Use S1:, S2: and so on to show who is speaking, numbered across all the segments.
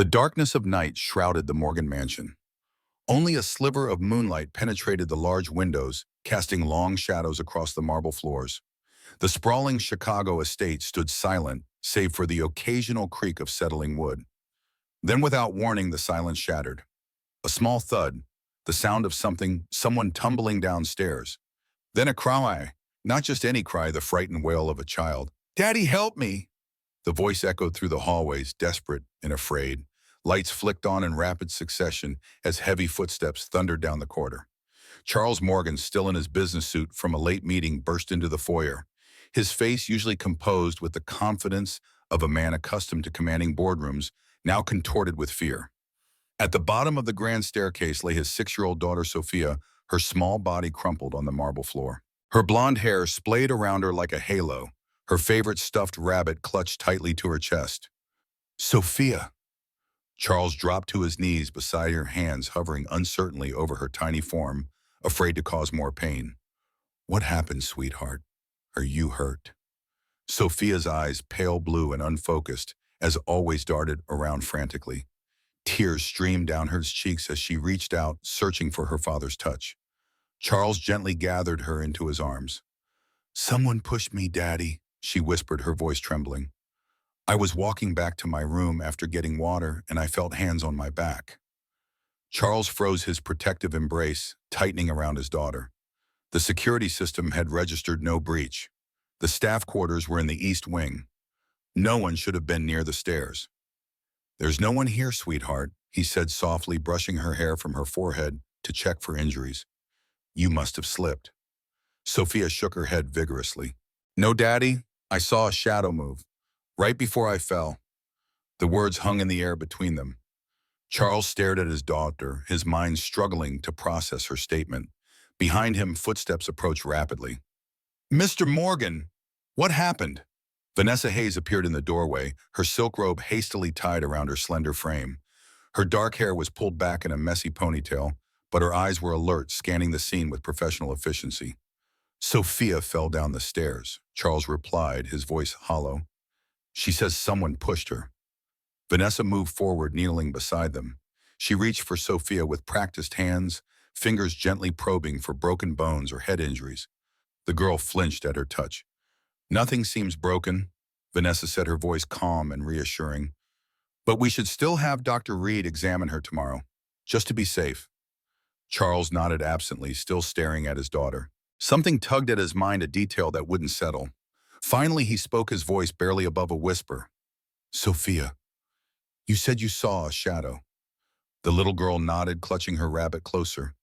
S1: The darkness of night shrouded the Morgan mansion. Only a sliver of moonlight penetrated the large windows, casting long shadows across the marble floors. The sprawling Chicago estate stood silent, save for the occasional creak of settling wood. Then without warning, the silence shattered. A small thud, the sound of someone tumbling downstairs. Then a cry, not just any cry, the frightened wail of a child. "Daddy, help me!" The voice echoed through the hallways, desperate and afraid. Lights flicked on in rapid succession as heavy footsteps thundered down the corridor. Charles Morgan, still in his business suit from a late meeting, burst into the foyer. His face, usually composed with the confidence of a man accustomed to commanding boardrooms, now contorted with fear. At the bottom of the grand staircase lay his 6-year-old daughter, Sophia, her small body crumpled on the marble floor. Her blonde hair splayed around her like a halo, her favorite stuffed rabbit clutched tightly to her chest. "Sophia!" Charles dropped to his knees beside her, hands hovering uncertainly over her tiny form, afraid to cause more pain. "What happened, sweetheart? Are you hurt?" Sophia's eyes, pale blue and unfocused, as always, darted around frantically. Tears streamed down her cheeks as she reached out, searching for her father's touch. Charles gently gathered her into his arms. "Someone pushed me, Daddy," she whispered, her voice trembling. "I was walking back to my room after getting water, and I felt hands on my back." Charles froze his protective embrace, tightening around his daughter. The security system had registered no breach. The staff quarters were in the east wing. No one should have been near the stairs. "There's no one here, sweetheart," he said softly, brushing her hair from her forehead to check for injuries. "You must have slipped." Sophia shook her head vigorously. "No, Daddy, I saw a shadow move. Right before I fell." The words hung in the air between them. Charles stared at his daughter, his mind struggling to process her statement. Behind him, footsteps approached rapidly. "Mr. Morgan, what happened?" Vanessa Hayes appeared in the doorway, her silk robe hastily tied around her slender frame. Her dark hair was pulled back in a messy ponytail, but her eyes were alert, scanning the scene with professional efficiency. "Sophia fell down the stairs," Charles replied, his voice hollow. "She says someone pushed her." Vanessa moved forward, kneeling beside them. She reached for Sophia with practiced hands, fingers gently probing for broken bones or head injuries. The girl flinched at her touch. "Nothing seems broken," Vanessa said, her voice calm and reassuring. "But we should still have Dr. Reed examine her tomorrow, just to be safe." Charles nodded absently, still staring at his daughter. Something tugged at his mind, a detail that wouldn't settle. Finally, he spoke, his voice barely above a whisper. "Sophia, you said you saw a shadow." The little girl nodded, clutching her rabbit closer.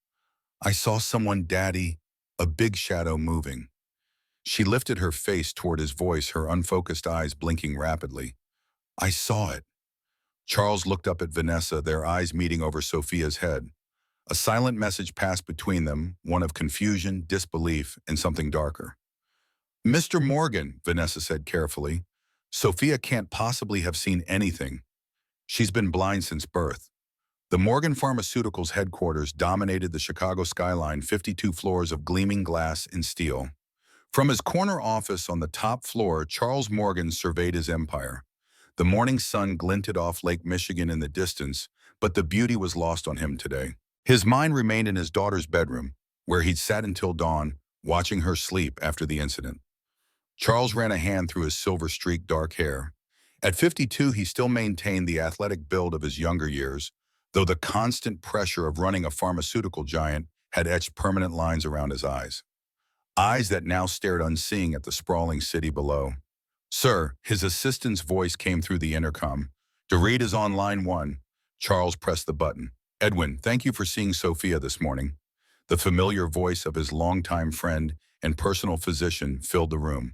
S1: "I saw someone, Daddy, a big shadow moving." She lifted her face toward his voice, her unfocused eyes blinking rapidly. "I saw it." Charles looked up at Vanessa, their eyes meeting over Sophia's head. A silent message passed between them, one of confusion, disbelief, and something darker. "Mr. Morgan," Vanessa said carefully, "Sophia can't possibly have seen anything. She's been blind since birth." The Morgan Pharmaceuticals headquarters dominated the Chicago skyline, 52 floors of gleaming glass and steel. From his corner office on the top floor, Charles Morgan surveyed his empire. The morning sun glinted off Lake Michigan in the distance, but the beauty was lost on him today. His mind remained in his daughter's bedroom, where he'd sat until dawn, watching her sleep after the incident. Charles ran a hand through his silver-streaked dark hair. At 52, he still maintained the athletic build of his younger years, though the constant pressure of running a pharmaceutical giant had etched permanent lines around his eyes. Eyes that now stared unseeing at the sprawling city below. "Sir," his assistant's voice came through the intercom. "Dorit is on line 1. Charles pressed the button. "Edwin, thank you for seeing Sophia this morning." The familiar voice of his longtime friend and personal physician filled the room.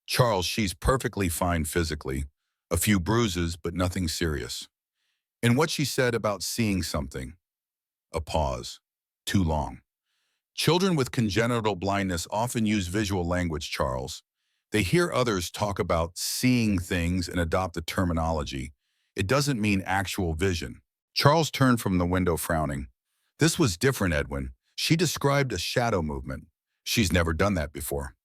S1: "Charles, she's perfectly fine physically. A few bruises, but nothing serious." "And what she said about seeing something?" A pause. Too long. "Children with congenital blindness often use visual language, Charles. They hear others talk about seeing things and adopt the terminology. It doesn't mean actual vision." Charles turned from the window, frowning. "This was different, Edwin. She described a shadow movement. She's never done that before."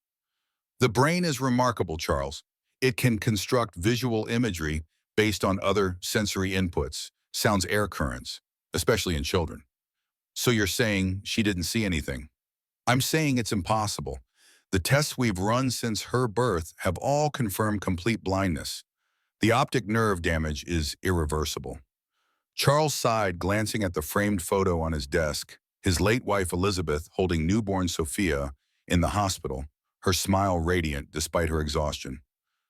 S1: "The brain is remarkable, Charles. It can construct visual imagery, based on other sensory inputs, sounds air currents, especially in children. So you're saying she didn't see anything? I'm saying it's impossible. The tests we've run since her birth have all confirmed complete blindness. The optic nerve damage is irreversible. Charles sighed, glancing at the framed photo on his desk, his late wife Elizabeth holding newborn Sophia in the hospital, her smile radiant despite her exhaustion.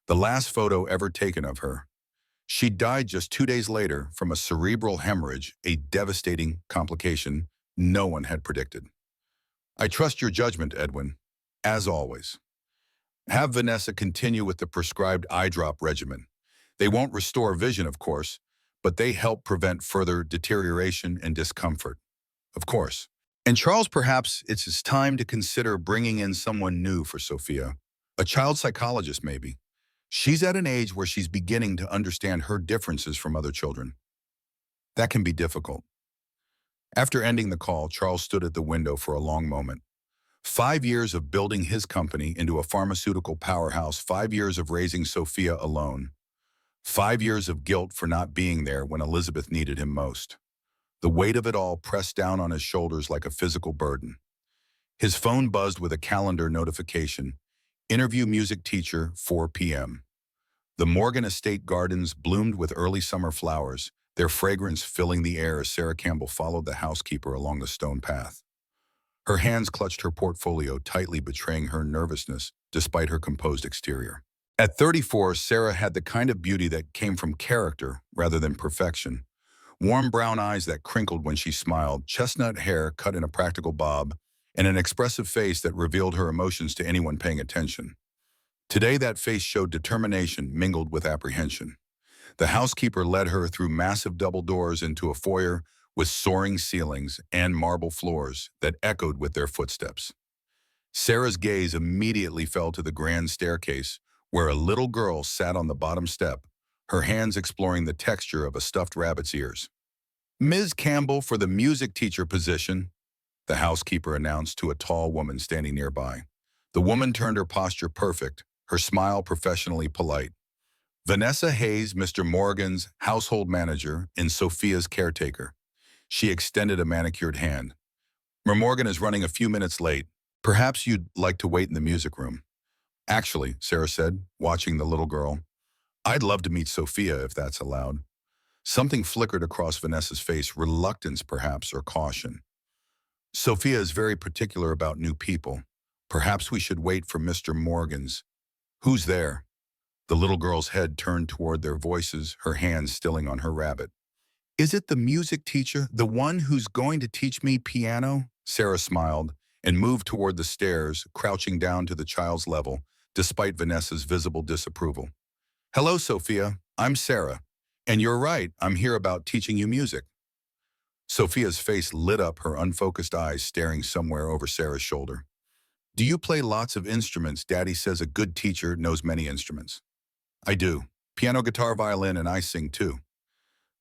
S1: The last photo ever taken of her. She died just 2 days later from a cerebral hemorrhage, a devastating complication no one had predicted. I trust your judgment, Edwin, as always. Have Vanessa continue with the prescribed eye drop regimen. They won't restore vision, of course, but they help prevent further deterioration and discomfort. Of course. And Charles, perhaps it's time to consider bringing in someone new for Sophia. A child psychologist, maybe. She's at an age where she's beginning to understand her differences from other children. That can be difficult. After ending the call, Charles stood at the window for a long moment. 5 years of building his company into a pharmaceutical powerhouse, 5 years of raising Sophia alone, 5 years of guilt for not being there when Elizabeth needed him most. The weight of it all pressed down on his shoulders like a physical burden. His phone buzzed with a calendar notification. Interview music teacher, 4 p.m. The Morgan Estate gardens bloomed with early summer flowers, their fragrance filling the air as Sarah Campbell followed the housekeeper along the stone path. Her hands clutched her portfolio tightly, betraying her nervousness despite her composed exterior. At 34, Sarah had the kind of beauty that came from character rather than perfection. Warm brown eyes that crinkled when she smiled, chestnut hair cut in a practical bob, and an expressive face that revealed her emotions to anyone paying attention. Today, that face showed determination mingled with apprehension. The housekeeper led her through massive double doors into a foyer with soaring ceilings and marble floors that echoed with their footsteps. Sarah's gaze immediately fell to the grand staircase, where a little girl sat on the bottom step, her hands exploring the texture of a stuffed rabbit's ears. Ms. Campbell for the music teacher position, the housekeeper announced to a tall woman standing nearby. The woman turned her posture perfect, her smile professionally polite. Vanessa Hayes, Mr. Morgan's household manager and Sophia's caretaker. She extended a manicured hand. Morgan is running a few minutes late. Perhaps you'd like to wait in the music room. Actually, Sarah said, watching the little girl, I'd love to meet Sophia if that's allowed. Something flickered across Vanessa's face, reluctance perhaps, or caution. Sophia is very particular about new people. Perhaps we should wait for Mr. Morgan's. Who's there? The little girl's head turned toward their voices, her hands stilling on her rabbit. Is it the music teacher, the one who's going to teach me piano? Sarah smiled and moved toward the stairs, crouching down to the child's level, despite Vanessa's visible disapproval. Hello, Sophia. I'm Sarah. And you're right, I'm here about teaching you music. Sophia's face lit up, her unfocused eyes staring somewhere over Sarah's shoulder. Do you play lots of instruments? Daddy says a good teacher knows many instruments. I do. Piano, guitar, violin, and I sing too.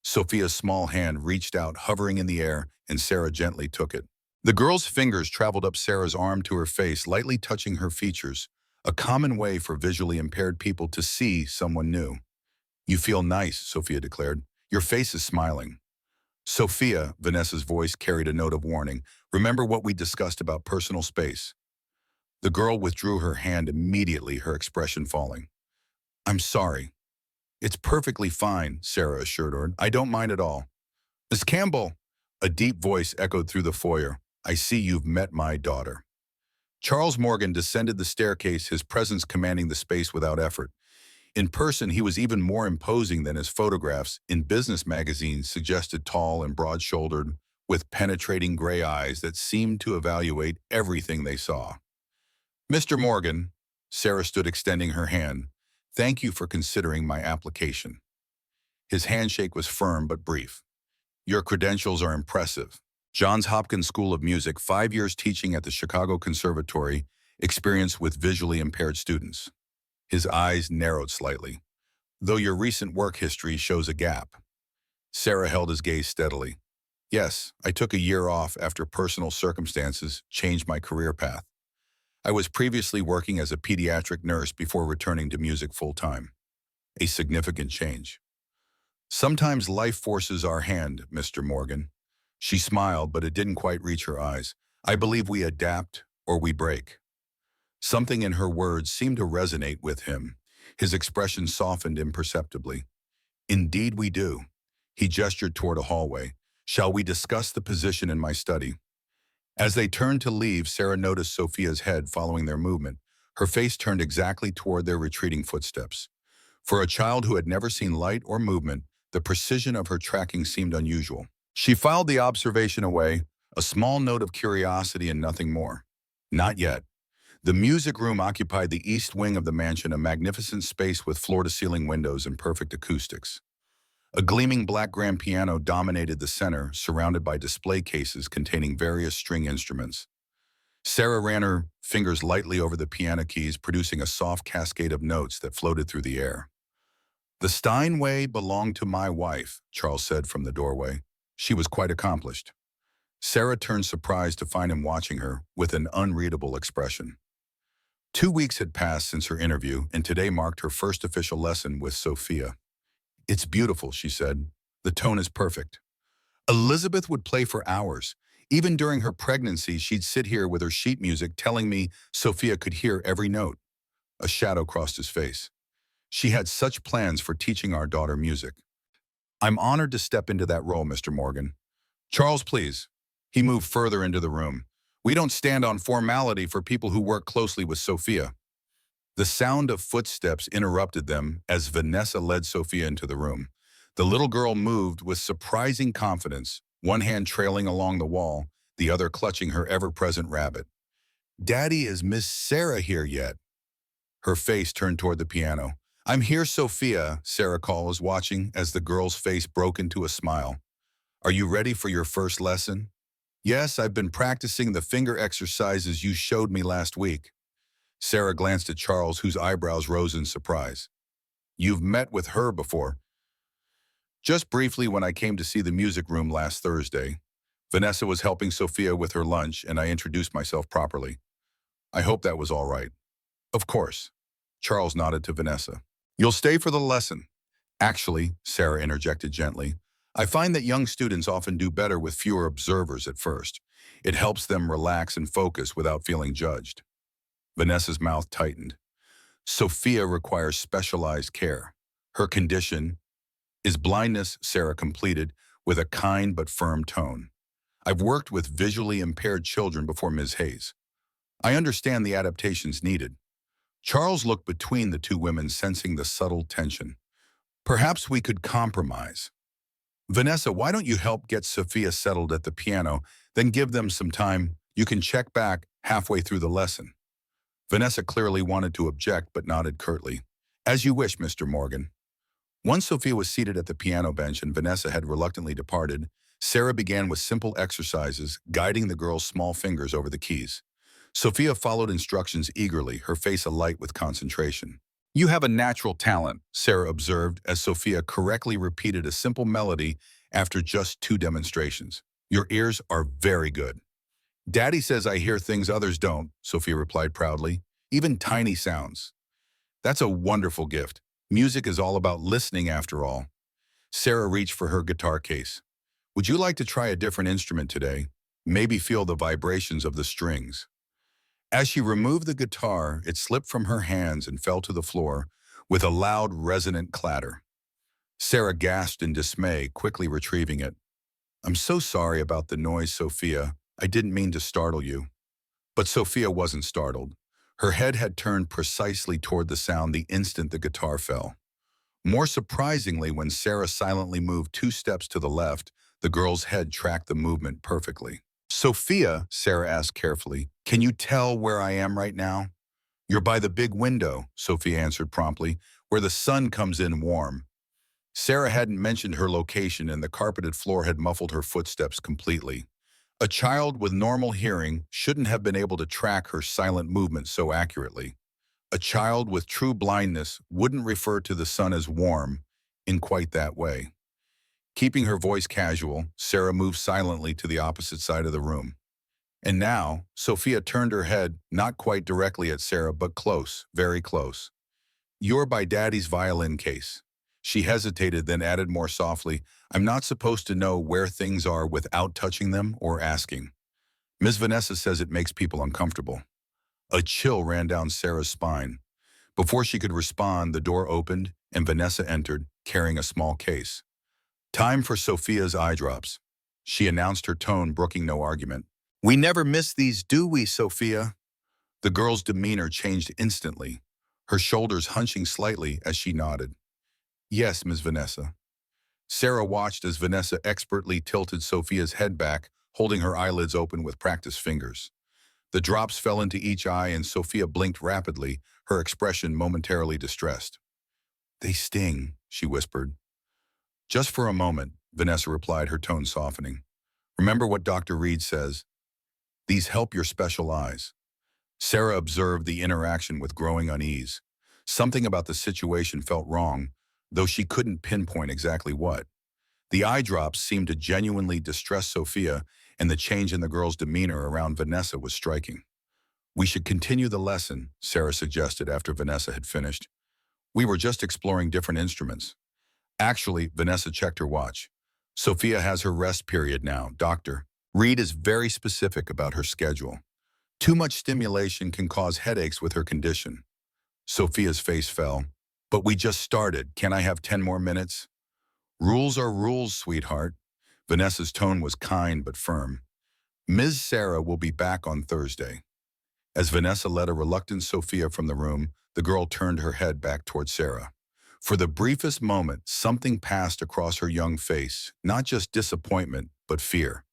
S1: Sophia's small hand reached out, hovering in the air, and Sarah gently took it. The girl's fingers traveled up Sarah's arm to her face, lightly touching her features, a common way for visually impaired people to see someone new. You feel nice, Sophia declared. Your face is smiling. Sophia, Vanessa's voice carried a note of warning. Remember what we discussed about personal space. The girl withdrew her hand immediately, her expression falling. I'm sorry. It's perfectly fine, Sarah assured her. I don't mind at all. Miss Campbell, a deep voice echoed through the foyer. I see you've met my daughter. Charles Morgan descended the staircase, his presence commanding the space without effort. In person, he was even more imposing than his photographs in business magazines suggested, tall and broad-shouldered, with penetrating gray eyes that seemed to evaluate everything they saw. Mr. Morgan, Sarah stood extending her hand. Thank you for considering my application. His handshake was firm but brief. Your credentials are impressive. Johns Hopkins School of Music, 5 years teaching at the Chicago Conservatory, experience with visually impaired students. His eyes narrowed slightly. Though your recent work history shows a gap. Sarah held his gaze steadily. Yes, I took a year off after personal circumstances changed my career path. I was previously working as a pediatric nurse before returning to music full-time. A significant change. Sometimes life forces our hand, Mr. Morgan. She smiled, but it didn't quite reach her eyes. I believe we adapt or we break. Something in her words seemed to resonate with him. His expression softened imperceptibly. Indeed we do. He gestured toward a hallway. Shall we discuss the position in my study? As they turned to leave, Sarah noticed Sophia's head following their movement. Her face turned exactly toward their retreating footsteps. For a child who had never seen light or movement, the precision of her tracking seemed unusual. She filed the observation away, a small note of curiosity and nothing more. Not yet. The music room occupied the east wing of the mansion, a magnificent space with floor-to-ceiling windows and perfect acoustics. A gleaming black grand piano dominated the center, surrounded by display cases containing various string instruments. Sarah ran her fingers lightly over the piano keys, producing a soft cascade of notes that floated through the air. The Steinway belonged to my wife, Charles said from the doorway. She was quite accomplished. Sarah turned surprised to find him watching her with an unreadable expression. 2 weeks had passed since her interview, and today marked her first official lesson with Sophia. It's beautiful, she said. The tone is perfect. Elizabeth would play for hours. Even during her pregnancy, she'd sit here with her sheet music telling me Sophia could hear every note. A shadow crossed his face. She had such plans for teaching our daughter music. I'm honored to step into that role, Mr. Morgan. Charles, please. He moved further into the room. We don't stand on formality for people who work closely with Sophia. The sound of footsteps interrupted them as Vanessa led Sophia into the room. The little girl moved with surprising confidence, one hand trailing along the wall, the other clutching her ever-present rabbit. Daddy, is Miss Sarah here yet? Her face turned toward the piano. I'm here, Sophia, Sarah calls, watching as the girl's face broke into a smile. Are you ready for your first lesson? Yes, I've been practicing the finger exercises you showed me last week. Sarah glanced at Charles, whose eyebrows rose in surprise. You've met with her before. Just briefly when I came to see the music room last Thursday. Vanessa was helping Sophia with her lunch, and I introduced myself properly. I hope that was all right. Of course. Charles nodded to Vanessa. You'll stay for the lesson. Actually, Sarah interjected gently, I find that young students often do better with fewer observers at first. It helps them relax and focus without feeling judged. Vanessa's mouth tightened. Sophia requires specialized care. Her condition is blindness, Sarah completed with a kind but firm tone. I've worked with visually impaired children before, Ms. Hayes. I understand the adaptations needed. Charles looked between the two women, sensing the subtle tension. Perhaps we could compromise. Vanessa, why don't you help get Sophia settled at the piano, then give them some time. You can check back halfway through the lesson. Vanessa clearly wanted to object, but nodded curtly. As you wish, Mr. Morgan. Once Sophia was seated at the piano bench and Vanessa had reluctantly departed, Sarah began with simple exercises, guiding the girl's small fingers over the keys. Sophia followed instructions eagerly, her face alight with concentration. You have a natural talent, Sarah observed as Sophia correctly repeated a simple melody after just 2 demonstrations. Your ears are very good. Daddy says I hear things others don't, Sophia replied proudly, even tiny sounds. That's a wonderful gift. Music is all about listening after all. Sarah reached for her guitar case. Would you like to try a different instrument today? Maybe feel the vibrations of the strings. As she removed the guitar, it slipped from her hands and fell to the floor with a loud, resonant clatter. Sarah gasped in dismay, quickly retrieving it. I'm so sorry about the noise, Sophia. I didn't mean to startle you. But Sophia wasn't startled. Her head had turned precisely toward the sound the instant the guitar fell. More surprisingly, when Sarah silently moved 2 steps to the left, the girl's head tracked the movement perfectly. Sophia, Sarah asked carefully, can you tell where I am right now? You're by the big window, Sophia answered promptly, where the sun comes in warm. Sarah hadn't mentioned her location, and the carpeted floor had muffled her footsteps completely. A child with normal hearing shouldn't have been able to track her silent movement so accurately. A child with true blindness wouldn't refer to the sun as warm in quite that way. Keeping her voice casual, Sarah moved silently to the opposite side of the room. And now, Sophia turned her head, not quite directly at Sarah, but close, very close. You're by Daddy's violin case. She hesitated, then added more softly, I'm not supposed to know where things are without touching them or asking. Ms. Vanessa says it makes people uncomfortable. A chill ran down Sarah's spine. Before she could respond, the door opened and Vanessa entered, carrying a small case. Time for Sophia's eye drops. She announced, her tone brooking no argument. We never miss these, do we, Sophia? The girl's demeanor changed instantly, her shoulders hunching slightly as she nodded. Yes, Ms. Vanessa. Sarah watched as Vanessa expertly tilted Sophia's head back, holding her eyelids open with practiced fingers. The drops fell into each eye and Sophia blinked rapidly, her expression momentarily distressed. They sting, she whispered. Just for a moment, Vanessa replied, her tone softening. Remember what Dr. Reed says. These help your special eyes. Sarah observed the interaction with growing unease. Something about the situation felt wrong, though she couldn't pinpoint exactly what. The eye drops seemed to genuinely distress Sophia, and the change in the girl's demeanor around Vanessa was striking. We should continue the lesson, Sarah suggested after Vanessa had finished. We were just exploring different instruments. Actually, Vanessa checked her watch. Sophia has her rest period now, Dr. Reed is very specific about her schedule. Too much stimulation can cause headaches with her condition. Sophia's face fell. But we just started. Can I have 10 more minutes? Rules are rules, sweetheart. Vanessa's tone was kind but firm. Ms. Sarah will be back on Thursday. As Vanessa led a reluctant Sophia from the room, the girl turned her head back toward Sarah. For the briefest moment, something passed across her young face, not just disappointment, but fear.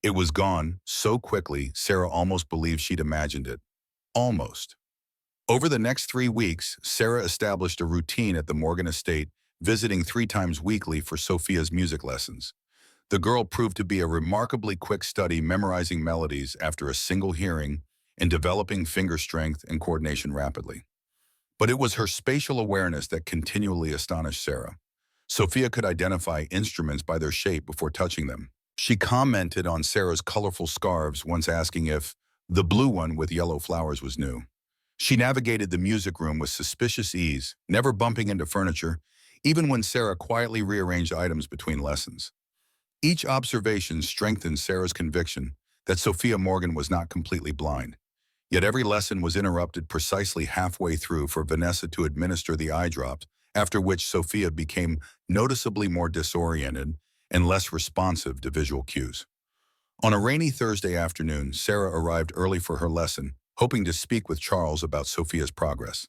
S1: It was gone so quickly, Sarah almost believed she'd imagined it. Almost. Over the next 3 weeks, Sarah established a routine at the Morgan estate, visiting 3 times weekly for Sophia's music lessons. The girl proved to be a remarkably quick study, memorizing melodies after a single hearing and developing finger strength and coordination rapidly. But it was her spatial awareness that continually astonished Sarah. Sophia could identify instruments by their shape before touching them. She commented on Sarah's colorful scarves, once asking if the blue one with yellow flowers was new. She navigated the music room with suspicious ease, never bumping into furniture, even when Sarah quietly rearranged items between lessons. Each observation strengthened Sarah's conviction that Sophia Morgan was not completely blind. Yet every lesson was interrupted precisely halfway through for Vanessa to administer the eye drops, after which Sophia became noticeably more disoriented and less responsive to visual cues. On a rainy Thursday afternoon, Sarah arrived early for her lesson, hoping to speak with Charles about Sophia's progress.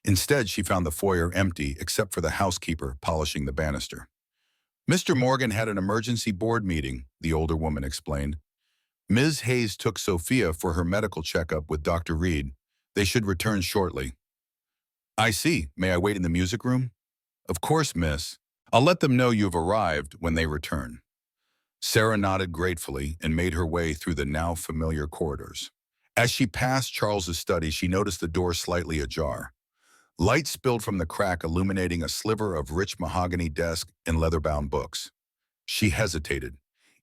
S1: Instead, she found the foyer empty except for the housekeeper polishing the banister. Mr. Morgan had an emergency board meeting, the older woman explained. Ms. Hayes took Sophia for her medical checkup with Dr. Reed. They should return shortly. I see. May I wait in the music room? Of course, miss. I'll let them know you've arrived when they return. Sarah nodded gratefully and made her way through the now familiar corridors. As she passed Charles's study, she noticed the door slightly ajar. Light spilled from the crack, illuminating a sliver of rich mahogany desk and leather-bound books. She hesitated.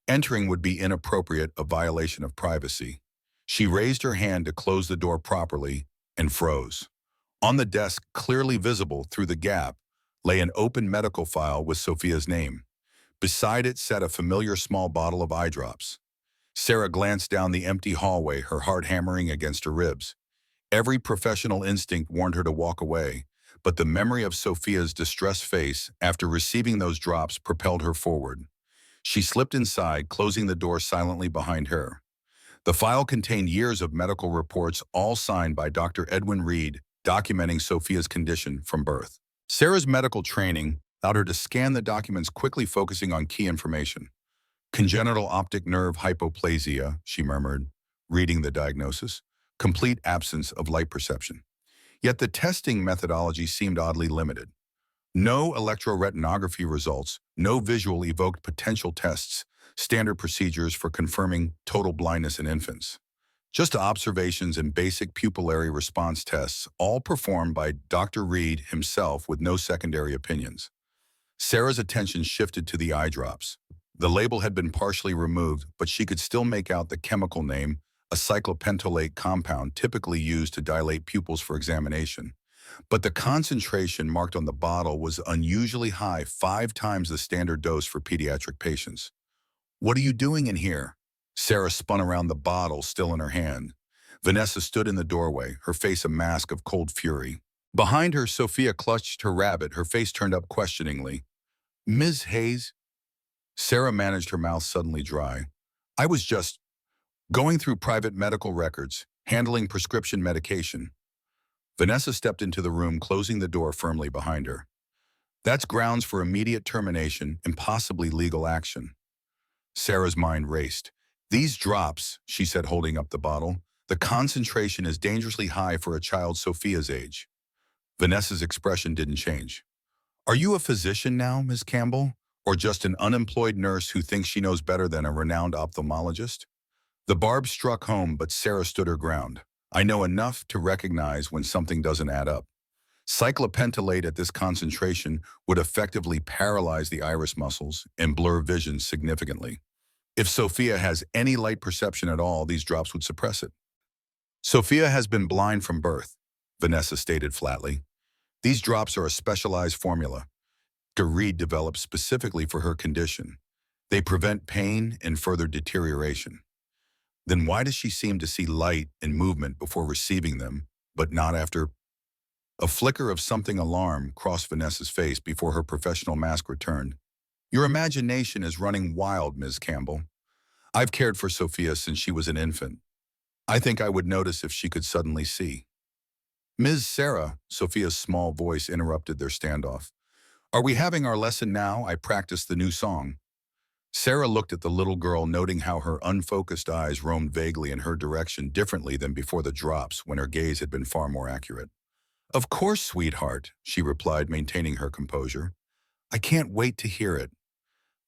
S1: Entering would be inappropriate, a violation of privacy. She raised her hand to close the door properly and froze. On the desk, clearly visible through the gap, lay an open medical file with Sophia's name. Beside it sat a familiar small bottle of eye drops. Sarah glanced down the empty hallway, her heart hammering against her ribs. Every professional instinct warned her to walk away, but the memory of Sophia's distressed face after receiving those drops propelled her forward. She slipped inside, closing the door silently behind her. The file contained years of medical reports, all signed by Dr. Edwin Reed, documenting Sophia's condition from birth. Sarah's medical training allowed her to scan the documents, quickly focusing on key information. Congenital optic nerve hypoplasia, she murmured, reading the diagnosis. Complete absence of light perception. Yet the testing methodology seemed oddly limited. No electroretinography results, no visual evoked potential tests, standard procedures for confirming total blindness in infants. Just observations and basic pupillary response tests, all performed by Dr. Reed himself with no secondary opinions. Sarah's attention shifted to the eye drops. The label had been partially removed, but she could still make out the chemical name, a cyclopentolate compound typically used to dilate pupils for examination. but the concentration marked on the bottle was unusually high, 5 times the standard dose for pediatric patients. "What are you doing in here?" Sarah spun around the bottle, still in her hand. Vanessa stood in the doorway, her face a mask of cold fury. Behind her, Sophia clutched her rabbit, her face turned up questioningly. "Ms. Hayes?" Sarah managed her mouth suddenly dry. "I was just going through private medical records, handling prescription medication." Vanessa stepped into the room, closing the door firmly behind her. "That's grounds for immediate termination and possibly legal action." Sarah's mind raced. "These drops," she said, holding up the bottle, "the concentration is dangerously high for a child Sophia's age." Vanessa's expression didn't change. "Are you a physician now, Ms. Campbell? Or just an unemployed nurse who thinks she knows better than a renowned ophthalmologist?" The barb struck home, but Sarah stood her ground. "I know enough to recognize when something doesn't add up. Cyclopentolate at this concentration would effectively paralyze the iris muscles and blur vision significantly. If Sophia has any light perception at all, these drops would suppress it." "Sophia has been blind from birth," Vanessa stated flatly. "These drops are a specialized formula Dr. Reed developed specifically for her condition. They prevent pain and further deterioration." "Then why does she seem to see light and movement before receiving them, but not after?" A flicker of something alarm crossed Vanessa's face before her professional mask returned. "Your imagination is running wild, Ms. Campbell. I've cared for Sophia since she was an infant. I think I would notice if she could suddenly see." "Ms. Sarah," Sophia's small voice interrupted their standoff. "Are we having our lesson now? I practiced the new song." Sarah looked at the little girl, noting how her unfocused eyes roamed vaguely in her direction, differently than before the drops, when her gaze had been far more accurate. "Of course, sweetheart," she replied, maintaining her composure. "I can't wait to hear it."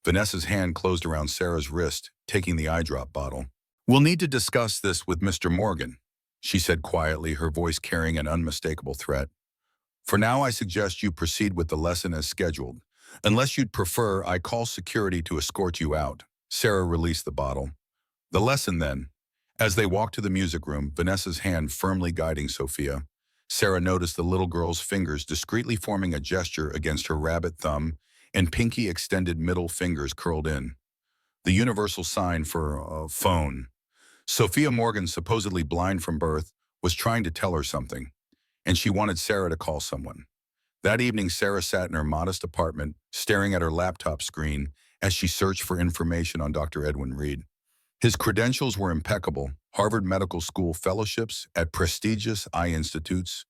S1: Vanessa's hand closed around Sarah's wrist, taking the eye drop bottle. "We'll need to discuss this with Mr. Morgan," she said quietly, her voice carrying an unmistakable threat. "For now, I suggest you proceed with the lesson as scheduled. Unless you'd prefer, I call security to escort you out." Sarah released the bottle. "The lesson, then." As they walked to the music room, Vanessa's hand firmly guiding Sophia, Sarah noticed the little girl's fingers discreetly forming a gesture against her rabbit thumb and pinky extended middle fingers curled in. The universal sign for a phone. Sophia Morgan, supposedly blind from birth, was trying to tell her something, and she wanted Sarah to call someone. That evening, Sarah sat in her modest apartment, staring at her laptop screen as she searched for information on Dr. Edwin Reed. His credentials were impeccable: Harvard Medical School fellowships at prestigious eye institutes,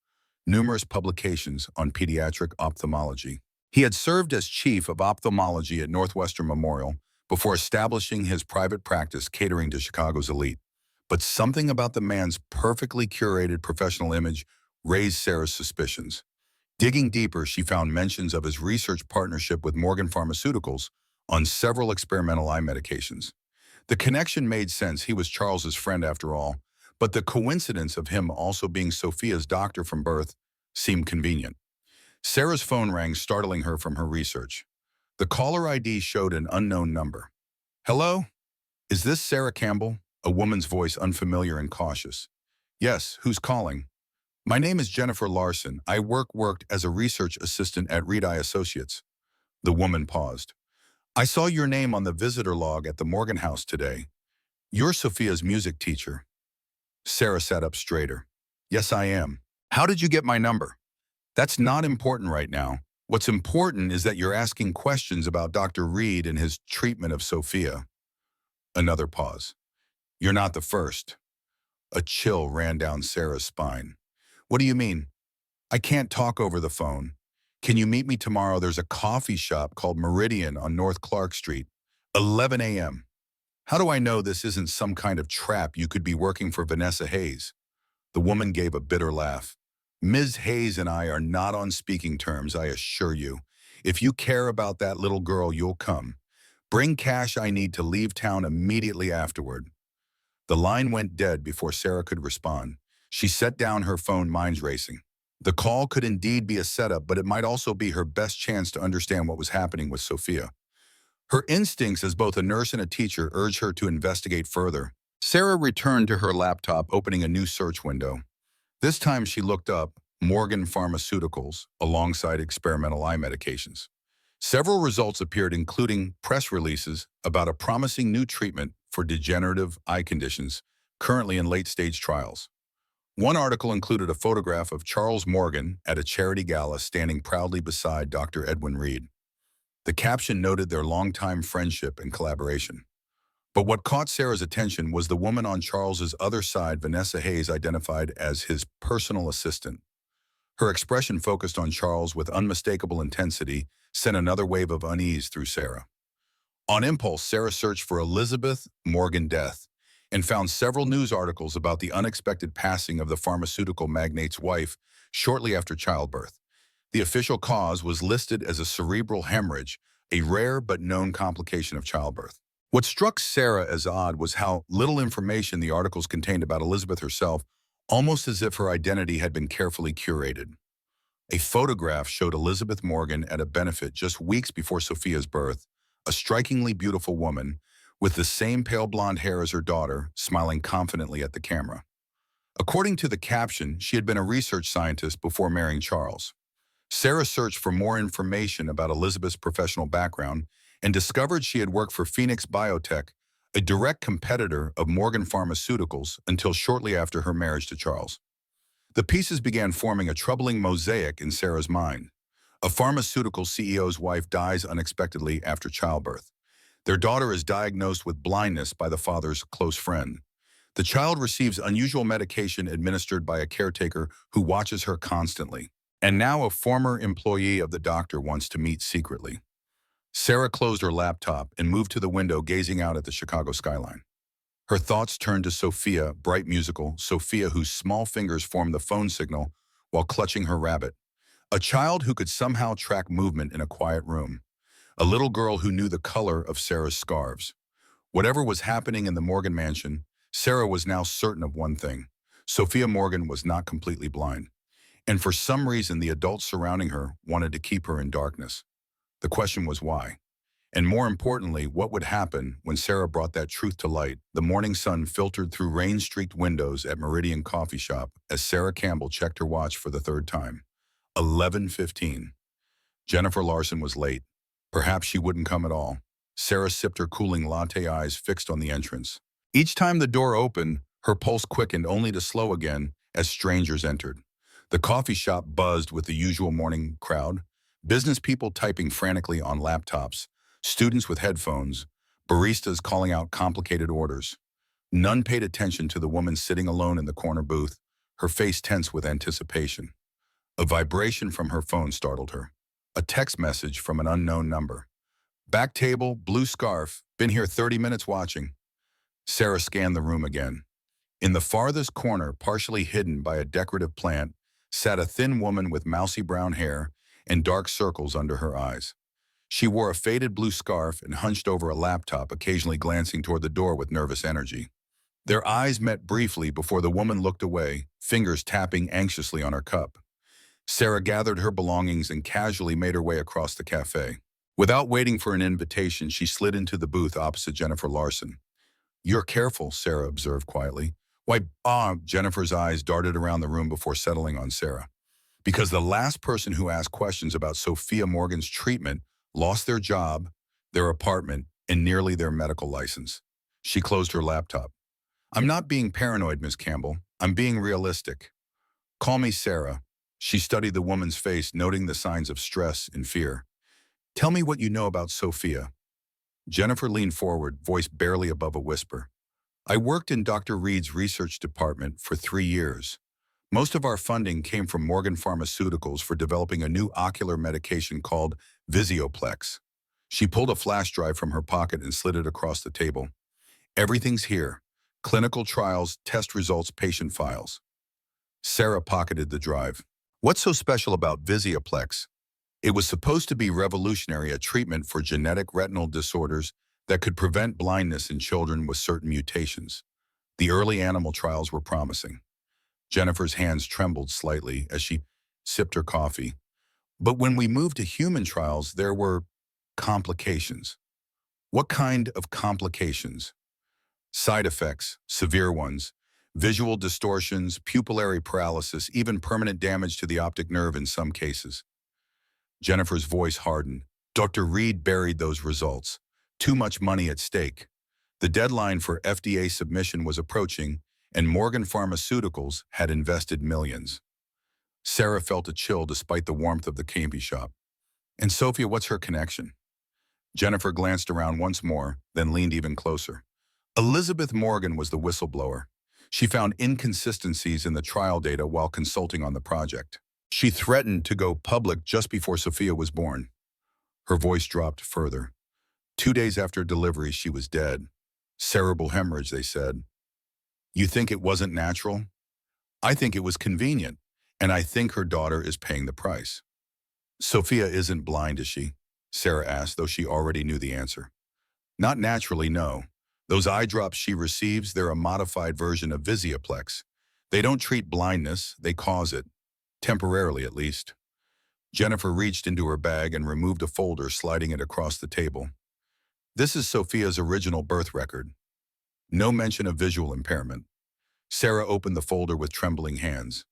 S1: numerous publications on pediatric ophthalmology. He had served as chief of ophthalmology at Northwestern Memorial before establishing his private practice catering to Chicago's elite. But something about the man's perfectly curated professional image raised Sarah's suspicions. Digging deeper, she found mentions of his research partnership with Morgan Pharmaceuticals on several experimental eye medications. The connection made sense. He was Charles's friend after all, but the coincidence of him also being Sophia's doctor from birth seemed convenient. Sarah's phone rang, startling her from her research. The caller ID showed an unknown number. "Hello? Is this Sarah Campbell?" A woman's voice, unfamiliar and cautious. "Yes, who's calling?" "My name is Jennifer Larson. I worked as a research assistant at Reed Eye Associates." The woman paused. "I saw your name on the visitor log at the Morgan House today. You're Sophia's music teacher." Sarah sat up straighter. "Yes, I am. How did you get my number?" "That's not important right now. What's important is that you're asking questions about Dr. Reed and his treatment of Sophia." Another pause. "You're not the first." A chill ran down Sarah's spine. "What do you mean?" "I can't talk over the phone. Can you meet me tomorrow? There's a coffee shop called Meridian on North Clark Street. 11 a.m. "How do I know this isn't some kind of trap? You could be working for Vanessa Hayes." The woman gave a bitter laugh. "Ms. Hayes and I are not on speaking terms, I assure you. If you care about that little girl, you'll come. Bring cash. I need to leave town immediately afterward." The line went dead before Sarah could respond. She set down her phone, minds racing. The call could indeed be a setup, but it might also be her best chance to understand what was happening with Sophia. Her instincts as both a nurse and a teacher urged her to investigate further. Sarah returned to her laptop, opening a new search window. This time she looked up, Morgan Pharmaceuticals, alongside experimental eye medications. Several results appeared, including press releases about a promising new treatment for degenerative eye conditions currently in late-stage trials. One article included a photograph of Charles Morgan at a charity gala standing proudly beside Dr. Edwin Reed. The caption noted their longtime friendship and collaboration. But what caught Sarah's attention was the woman on Charles's other side, Vanessa Hayes, identified as his personal assistant. Her expression, focused on Charles with unmistakable intensity, sent another wave of unease through Sarah. On impulse, Sarah searched for Elizabeth Morgan death and found several news articles about the unexpected passing of the pharmaceutical magnate's wife shortly after childbirth. The official cause was listed as a cerebral hemorrhage, a rare but known complication of childbirth. What struck Sarah as odd was how little information the articles contained about Elizabeth herself, almost as if her identity had been carefully curated. A photograph showed Elizabeth Morgan at a benefit just weeks before Sophia's birth, a strikingly beautiful woman with the same pale blonde hair as her daughter, smiling confidently at the camera. According to the caption, she had been a research scientist before marrying Charles. Sarah searched for more information about Elizabeth's professional background and discovered she had worked for Phoenix Biotech, a direct competitor of Morgan Pharmaceuticals, until shortly after her marriage to Charles. The pieces began forming a troubling mosaic in Sarah's mind. A pharmaceutical CEO's wife dies unexpectedly after childbirth. Their daughter is diagnosed with blindness by the father's close friend. The child receives unusual medication administered by a caretaker who watches her constantly. And now a former employee of the doctor wants to meet secretly. Sarah closed her laptop and moved to the window, gazing out at the Chicago skyline. Her thoughts turned to Sophia, bright musical Sophia, whose small fingers formed the phone signal while clutching her rabbit. A child who could somehow track movement in a quiet room. A little girl who knew the color of Sarah's scarves. Whatever was happening in the Morgan mansion, Sarah was now certain of one thing. Sophia Morgan was not completely blind. And for some reason, the adults surrounding her wanted to keep her in darkness. The question was why? And more importantly, what would happen when Sarah brought that truth to light? The morning sun filtered through rain-streaked windows at Meridian Coffee Shop as Sarah Campbell checked her watch for the third time. 11:15. Jennifer Larson was late. Perhaps she wouldn't come at all. Sarah sipped her cooling latte, eyes fixed on the entrance. Each time the door opened, her pulse quickened, only to slow again as strangers entered. The coffee shop buzzed with the usual morning crowd, business people typing frantically on laptops, students with headphones, baristas calling out complicated orders. None paid attention to the woman sitting alone in the corner booth, her face tense with anticipation. A vibration from her phone startled her. A text message from an unknown number. Back table, blue scarf, been here 30 minutes watching. Sarah scanned the room again. In the farthest corner, partially hidden by a decorative plant, sat a thin woman with mousy brown hair and dark circles under her eyes. She wore a faded blue scarf and hunched over a laptop, occasionally glancing toward the door with nervous energy. Their eyes met briefly before the woman looked away, fingers tapping anxiously on her cup. Sarah gathered her belongings and casually made her way across the cafe. Without waiting for an invitation, she slid into the booth opposite Jennifer Larson. "You're careful," Sarah observed quietly. "Why, Jennifer's eyes darted around the room before settling on Sarah. Because the last person who asked questions about Sophia Morgan's treatment lost their job, their apartment, and nearly their medical license." She closed her laptop. "I'm not being paranoid, Miss Campbell. I'm being realistic. Call me Sarah." She studied the woman's face, noting the signs of stress and fear. "Tell me what you know about Sophia." Jennifer leaned forward, voice barely above a whisper. "I worked in Dr. Reed's research department for 3 years. Most of our funding came from Morgan Pharmaceuticals for developing a new ocular medication called Visioplex." She pulled a flash drive from her pocket and slid it across the table. "Everything's here. Clinical trials, test results, patient files." Sarah pocketed the drive. "What's so special about Visioplex?" "It was supposed to be revolutionary, a treatment for genetic retinal disorders that could prevent blindness in children with certain mutations. The early animal trials were promising." Jennifer's hands trembled slightly as she sipped her coffee. "But when we moved to human trials, there were complications." "What kind of complications?" "Side effects, severe ones. Visual distortions, pupillary paralysis, even permanent damage to the optic nerve in some cases. Jennifer's voice hardened. Dr. Reed buried those results. Too much money at stake. The deadline for FDA submission was approaching, and Morgan Pharmaceuticals had invested millions. Sarah felt a chill despite the warmth of the candy shop. And Sophia, what's her connection? Jennifer glanced around once more, then leaned even closer. Elizabeth Morgan was the whistleblower. She found inconsistencies in the trial data while consulting on the project. She threatened to go public just before Sophia was born. Her voice dropped further. 2 days after delivery, she was dead. Cerebral hemorrhage, they said. You think it wasn't natural? I think it was convenient, and I think her daughter is paying the price. Sophia isn't blind, is she? Sarah asked, though she already knew the answer. Not naturally, no. Those eye drops she receives, they're a modified version of Visioplex. They don't treat blindness, they cause it. Temporarily, at least. Jennifer reached into her bag and removed a folder, sliding it across the table. This is Sophia's original birth record. No mention of visual impairment. Sarah opened the folder with trembling hands.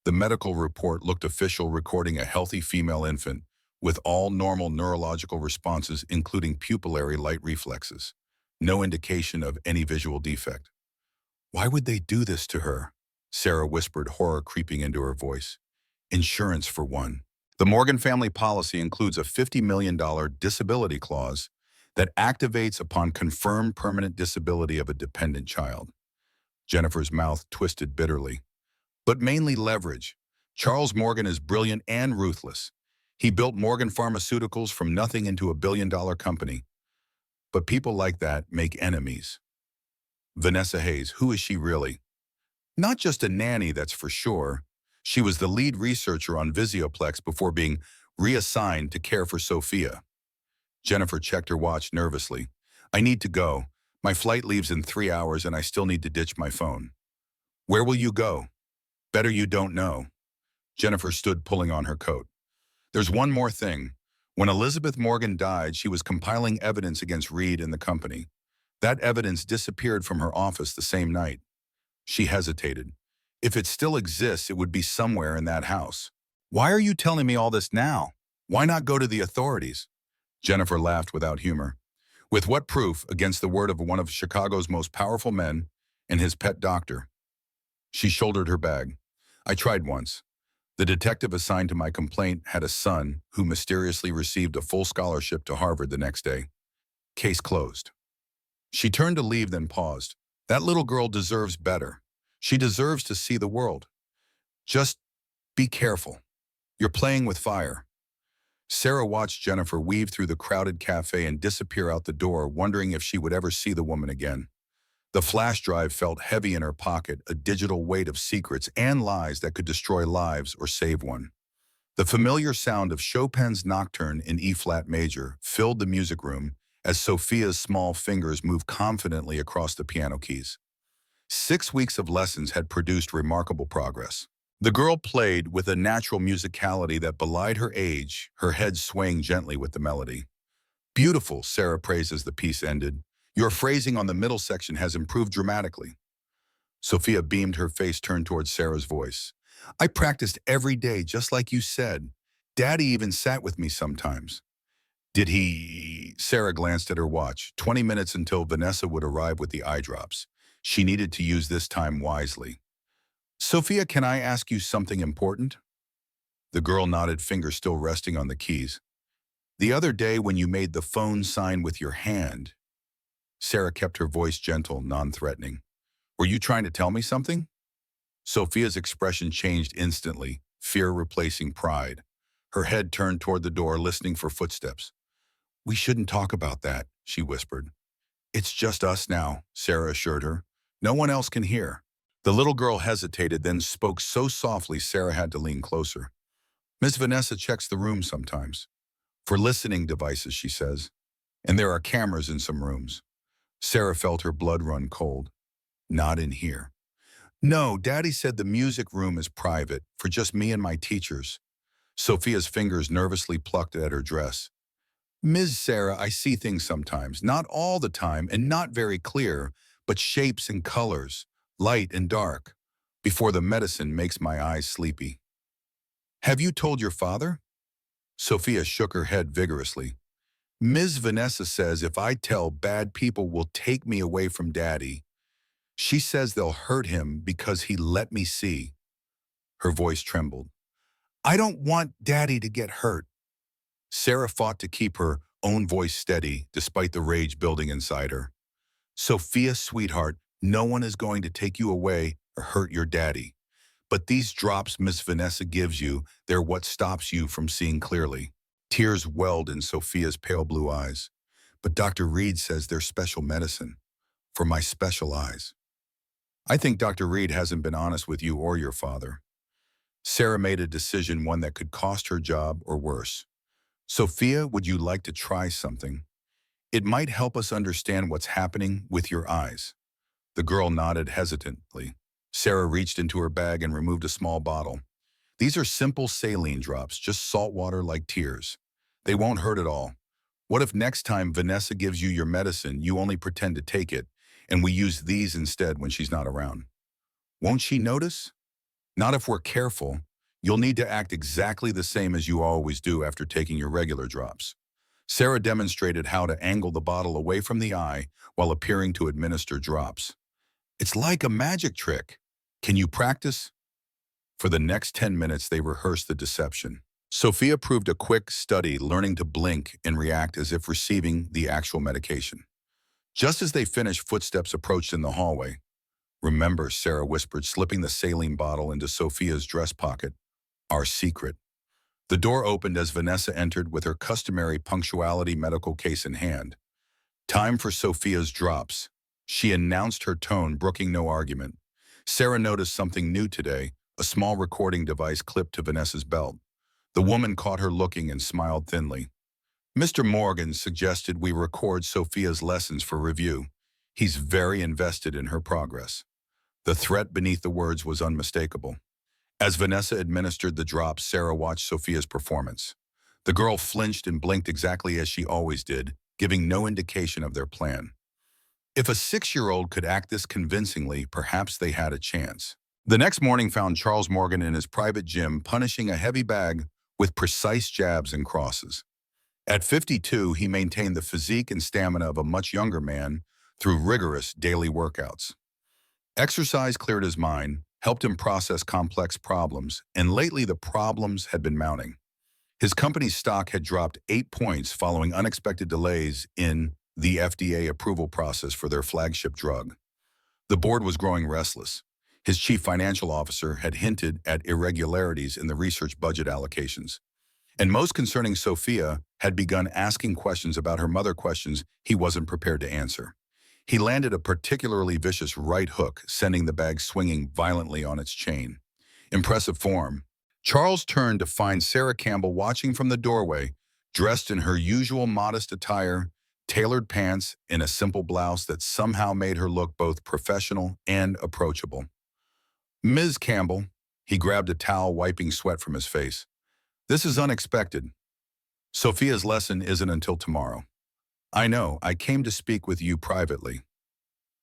S1: The medical report looked official, recording a healthy female infant with all normal neurological responses, including pupillary light reflexes. No indication of any visual defect. Why would they do this to her? Sarah whispered, horror creeping into her voice. Insurance, for one. The Morgan family policy includes a $50 million disability clause that activates upon confirmed permanent disability of a dependent child. Jennifer's mouth twisted bitterly. But mainly leverage. Charles Morgan is brilliant and ruthless. He built Morgan Pharmaceuticals from nothing into a billion-dollar company. But people like that make enemies. Vanessa Hayes, who is she really? Not just a nanny, that's for sure. She was the lead researcher on Visioplex before being reassigned to care for Sophia. Jennifer checked her watch nervously. I need to go. My flight leaves in 3 hours and I still need to ditch my phone. Where will you go? Better you don't know. Jennifer stood, pulling on her coat. There's one more thing. When Elizabeth Morgan died, she was compiling evidence against Reed and the company. That evidence disappeared from her office the same night. She hesitated. If it still exists, it would be somewhere in that house. Why are you telling me all this now? Why not go to the authorities? Jennifer laughed without humor. With what proof against the word of one of Chicago's most powerful men and his pet doctor? She shouldered her bag. I tried once. The detective assigned to my complaint had a son who mysteriously received a full scholarship to Harvard the next day. Case closed. She turned to leave, then paused. That little girl deserves better. She deserves to see the world. Just be careful. You're playing with fire. Sarah watched Jennifer weave through the crowded cafe and disappear out the door, wondering if she would ever see the woman again. The flash drive felt heavy in her pocket, a digital weight of secrets and lies that could destroy lives or save one. The familiar sound of Chopin's Nocturne in E-flat major filled the music room as Sophia's small fingers moved confidently across the piano keys. 6 weeks of lessons had produced remarkable progress. The girl played with a natural musicality that belied her age, her head swaying gently with the melody. Beautiful, Sarah praised as the piece ended. Your phrasing on the middle section has improved dramatically. Sophia beamed, her face turned towards Sarah's voice. I practiced every day, just like you said. Daddy even sat with me sometimes. Did he? Sarah glanced at her watch. 20 minutes until Vanessa would arrive with the eye drops. She needed to use this time wisely. Sophia, can I ask you something important? The girl nodded, fingers still resting on the keys. The other day when you made the phone sign with your hand. Sarah kept her voice gentle, non-threatening. Were you trying to tell me something? Sophia's expression changed instantly, fear replacing pride. Her head turned toward the door, listening for footsteps. We shouldn't talk about that, she whispered. It's just us now, Sarah assured her. No one else can hear. The little girl hesitated, then spoke so softly Sarah had to lean closer. Miss Vanessa checks the room sometimes. For listening devices, she says. And there are cameras in some rooms. Sarah felt her blood run cold. Not in here. No, Daddy said the music room is private, for just me and my teachers. Sophia's fingers nervously plucked at her dress. Ms. Sarah, I see things sometimes, not all the time and not very clear, but shapes and colors, light and dark, before the medicine makes my eyes sleepy. Have you told your father? Sophia shook her head vigorously. Ms. Vanessa says if I tell, bad people will take me away from Daddy. She says they'll hurt him because he let me see. Her voice trembled. I don't want Daddy to get hurt. Sarah fought to keep her own voice steady despite the rage building inside her. Sophia, sweetheart, no one is going to take you away or hurt your daddy. But these drops Miss Vanessa gives you, they're what stops you from seeing clearly. Tears welled in Sophia's pale blue eyes. But Dr. Reed says they're special medicine for my special eyes. I think Dr. Reed hasn't been honest with you or your father. Sarah made a decision, one that could cost her job or worse. Sophia, would you like to try something? It might help us understand what's happening with your eyes. The girl nodded hesitantly. Sarah reached into her bag and removed a small bottle. These are simple saline drops, just salt water like tears. They won't hurt at all. What if next time Vanessa gives you your medicine, you only pretend to take it, and we use these instead when she's not around? Won't she notice? Not if we're careful. You'll need to act exactly the same as you always do after taking your regular drops. Sarah demonstrated how to angle the bottle away from the eye while appearing to administer drops. It's like a magic trick. Can you practice? For the next 10 minutes, they rehearsed the deception. Sophia proved a quick study, learning to blink and react as if receiving the actual medication. Just as they finished, footsteps approached in the hallway. Remember, Sarah whispered, slipping the saline bottle into Sophia's dress pocket. Our secret. The door opened as Vanessa entered with her customary punctuality medical case in hand. Time for Sophia's drops. She announced, her tone brooking no argument. Sarah noticed something new today, a small recording device clipped to Vanessa's belt. The woman caught her looking and smiled thinly. Mr. Morgan suggested we record Sophia's lessons for review. He's very invested in her progress. The threat beneath the words was unmistakable. As Vanessa administered the drops, Sarah watched Sophia's performance. The girl flinched and blinked exactly as she always did, giving no indication of their plan. If a 6-year-old could act this convincingly, perhaps they had a chance. The next morning found Charles Morgan in his private gym, punishing a heavy bag with precise jabs and crosses. At 52, he maintained the physique and stamina of a much younger man through rigorous daily workouts. Exercise cleared his mind, helped him process complex problems, and lately the problems had been mounting. His company's stock had dropped 8 points following unexpected delays in the FDA approval process for their flagship drug. The board was growing restless. His chief financial officer had hinted at irregularities in the research budget allocations. And most concerning, Sophia had begun asking questions about her mother, questions he wasn't prepared to answer. He landed a particularly vicious right hook, sending the bag swinging violently on its chain. Impressive form. Charles turned to find Sarah Campbell watching from the doorway, dressed in her usual modest attire, tailored pants, and a simple blouse that somehow made her look both professional and approachable. Ms. Campbell, he grabbed a towel, wiping sweat from his face. This is unexpected. Sophia's lesson isn't until tomorrow. I know, I came to speak with you privately.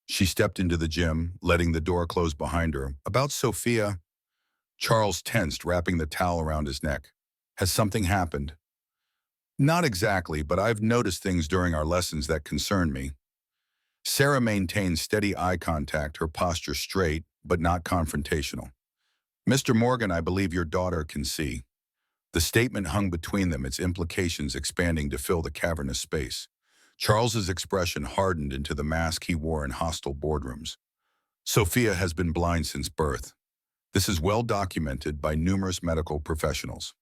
S1: She stepped into the gym, letting the door close behind her. About Sophia? Charles tensed, wrapping the towel around his neck. Has something happened? Not exactly, but I've noticed things during our lessons that concern me. Sarah maintained steady eye contact, her posture straight, but not confrontational. Mr. Morgan, I believe your daughter can see. The statement hung between them, its implications expanding to fill the cavernous space. Charles's expression hardened into the mask he wore in hostile boardrooms. Sophia has been blind since birth. This is well documented by numerous medical professionals.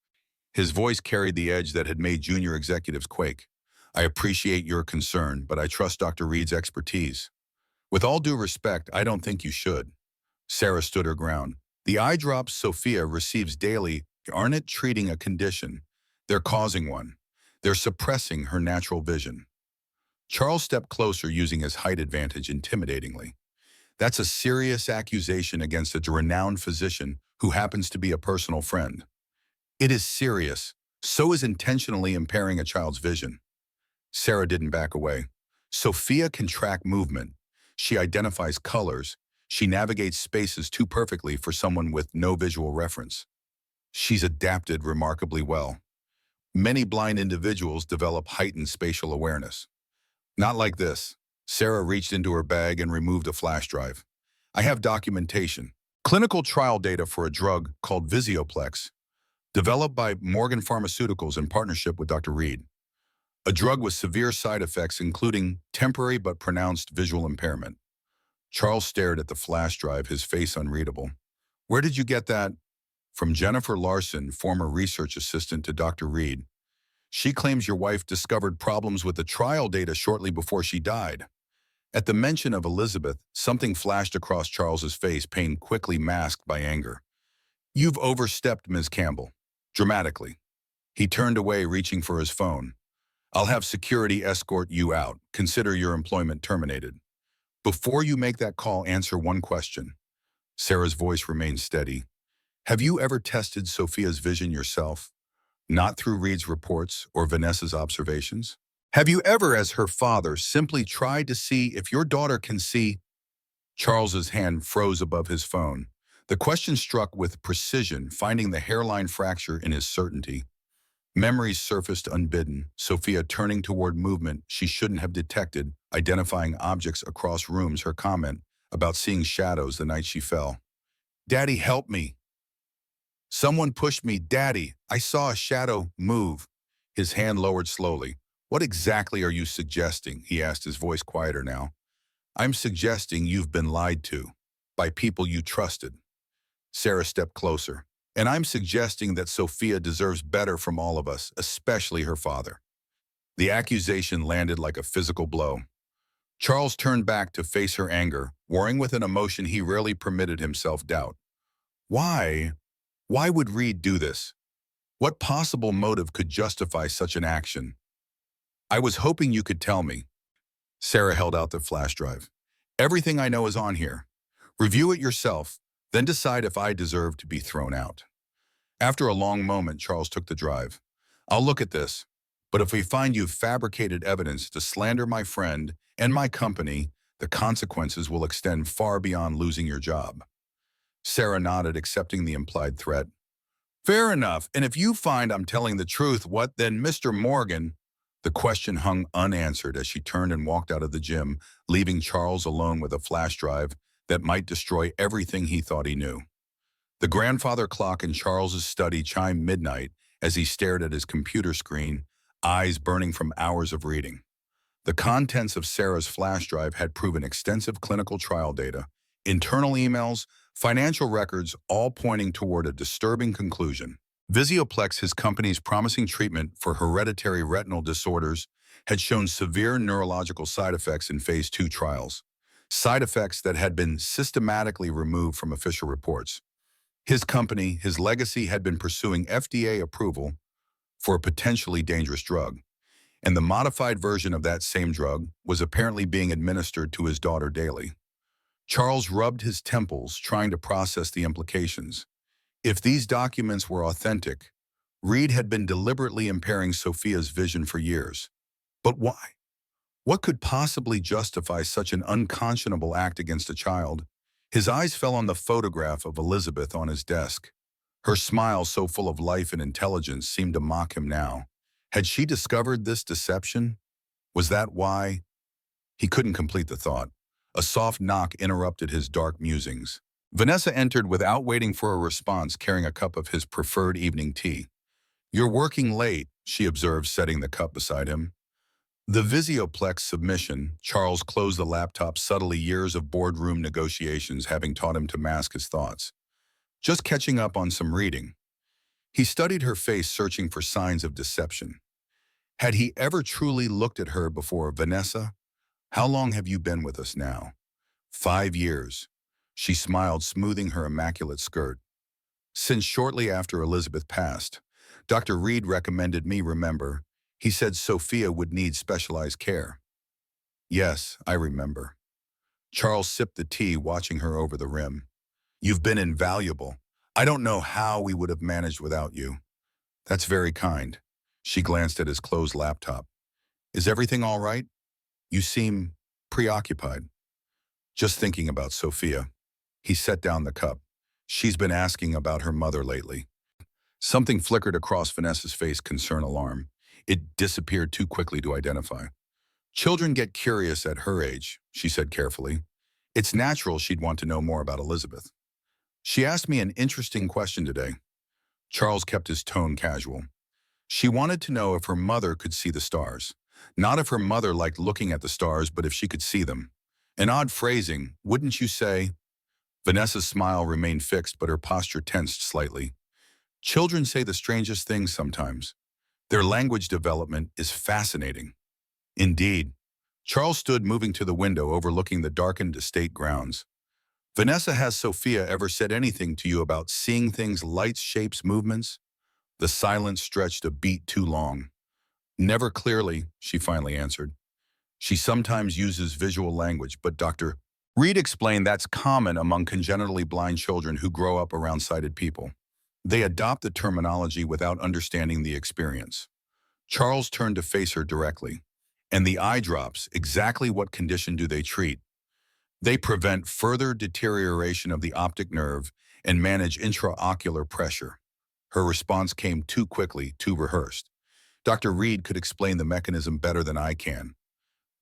S1: His voice carried the edge that had made junior executives quake. I appreciate your concern, but I trust Dr. Reed's expertise. With all due respect, I don't think you should. Sarah stood her ground. The eye drops Sophia receives daily aren't treating a condition. They're causing one. They're suppressing her natural vision. Charles stepped closer, using his height advantage intimidatingly. That's a serious accusation against a renowned physician who happens to be a personal friend. It is serious. So is intentionally impairing a child's vision. Sarah didn't back away. Sophia can track movement. She identifies colors. She navigates spaces too perfectly for someone with no visual reference. She's adapted remarkably well. Many blind individuals develop heightened spatial awareness. Not like this. Sarah reached into her bag and removed a flash drive. I have documentation. Clinical trial data for a drug called Visioplex, developed by Morgan Pharmaceuticals in partnership with Dr. Reed. A drug with severe side effects including temporary but pronounced visual impairment. Charles stared at the flash drive, his face unreadable. Where did you get that? From Jennifer Larson, former research assistant to Dr. Reed. She claims your wife discovered problems with the trial data shortly before she died. At the mention of Elizabeth, something flashed across Charles's face, pain quickly masked by anger. You've overstepped, Ms. Campbell. Dramatically. He turned away, reaching for his phone. I'll have security escort you out. Consider your employment terminated. Before you make that call, answer one question. Sarah's voice remained steady. Have you ever tested Sophia's vision yourself? Not through Reed's reports or Vanessa's observations? Have you ever, as her father, simply tried to see if your daughter can see? Charles's hand froze above his phone. The question struck with precision, finding the hairline fracture in his certainty. Memories surfaced unbidden, Sophia turning toward movement she shouldn't have detected, identifying objects across rooms, her comment about seeing shadows the night she fell. Daddy, help me. Someone pushed me. Daddy, I saw a shadow move. His hand lowered slowly. What exactly are you suggesting? He asked, his voice quieter now. I'm suggesting you've been lied to by people you trusted. Sarah stepped closer. And I'm suggesting that Sophia deserves better from all of us, especially her father. The accusation landed like a physical blow. Charles turned back to face her anger, warring with an emotion he rarely permitted himself doubt. Why? Why would Reed do this? What possible motive could justify such an action? I was hoping you could tell me. Sarah held out the flash drive. Everything I know is on here. Review it yourself, then decide if I deserve to be thrown out. After a long moment, Charles took the drive. I'll look at this, but if we find you've fabricated evidence to slander my friend and my company, the consequences will extend far beyond losing your job. Sarah nodded, accepting the implied threat. Fair enough, and if you find I'm telling the truth, what then, Mr. Morgan? The question hung unanswered as she turned and walked out of the gym, leaving Charles alone with a flash drive that might destroy everything he thought he knew. The grandfather clock in Charles's study chimed midnight as he stared at his computer screen, eyes burning from hours of reading. The contents of Sarah's flash drive had proven extensive clinical trial data, internal emails, financial records, all pointing toward a disturbing conclusion. Visioplex, his company's promising treatment for hereditary retinal disorders, had shown severe neurological side effects in phase 2 trials, side effects that had been systematically removed from official reports. His company, his legacy, had been pursuing FDA approval for a potentially dangerous drug, and the modified version of that same drug was apparently being administered to his daughter daily. Charles rubbed his temples, trying to process the implications. If these documents were authentic, Reed had been deliberately impairing Sophia's vision for years. But why? What could possibly justify such an unconscionable act against a child? His eyes fell on the photograph of Elizabeth on his desk. Her smile, so full of life and intelligence, seemed to mock him now. Had she discovered this deception? Was that why? He couldn't complete the thought. A soft knock interrupted his dark musings. Vanessa entered without waiting for a response, carrying a cup of his preferred evening tea. You're working late, she observed, setting the cup beside him. The Visioplex submission, Charles closed the laptop subtly, years of boardroom negotiations having taught him to mask his thoughts. Just catching up on some reading. He studied her face, searching for signs of deception. Had he ever truly looked at her before? Vanessa, how long have you been with us now? 5 years. She smiled, smoothing her immaculate skirt. Since shortly after Elizabeth passed, Dr. Reed recommended me, remember? He said Sophia would need specialized care. Yes, I remember. Charles sipped the tea, watching her over the rim. You've been invaluable. I don't know how we would have managed without you. That's very kind. She glanced at his closed laptop. Is everything all right? You seem preoccupied. Just thinking about Sophia. He set down the cup. She's been asking about her mother lately. Something flickered across Vanessa's face, concern, alarm. It disappeared too quickly to identify. Children get curious at her age, she said carefully. It's natural she'd want to know more about Elizabeth. She asked me an interesting question today. Charles kept his tone casual. She wanted to know if her mother could see the stars. Not if her mother liked looking at the stars, but if she could see them. An odd phrasing, wouldn't you say? Vanessa's smile remained fixed, but her posture tensed slightly. Children say the strangest things sometimes. Their language development is fascinating. Indeed. Charles stood moving to the window overlooking the darkened estate grounds. Vanessa, has Sophia ever said anything to you about seeing things, lights, shapes, movements? The silence stretched a beat too long. Never clearly, she finally answered. She sometimes uses visual language, but Dr. Reed explained that's common among congenitally blind children who grow up around sighted people. They adopt the terminology without understanding the experience. Charles turned to face her directly. And the eye drops, exactly what condition do they treat? They prevent further deterioration of the optic nerve and manage intraocular pressure. Her response came too quickly, too rehearsed. Dr. Reed could explain the mechanism better than I can.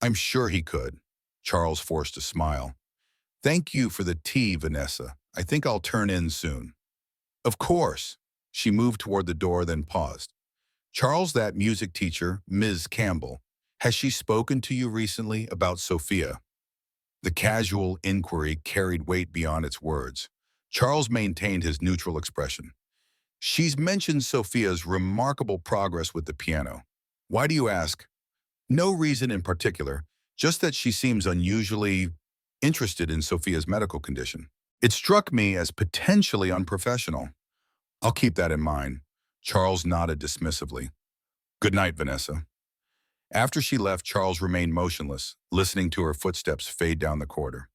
S1: I'm sure he could. Charles forced a smile. Thank you for the tea, Vanessa. I think I'll turn in soon. Of course. She moved toward the door, then paused. Charles, that music teacher, Ms. Campbell, has she spoken to you recently about Sophia? The casual inquiry carried weight beyond its words. Charles maintained his neutral expression. She's mentioned Sophia's remarkable progress with the piano. Why do you ask? No reason in particular, just that she seems unusually interested in Sophia's medical condition. It struck me as potentially unprofessional. I'll keep that in mind. Charles nodded dismissively. Good night, Vanessa. After she left, Charles remained motionless, listening to her footsteps fade down the corridor.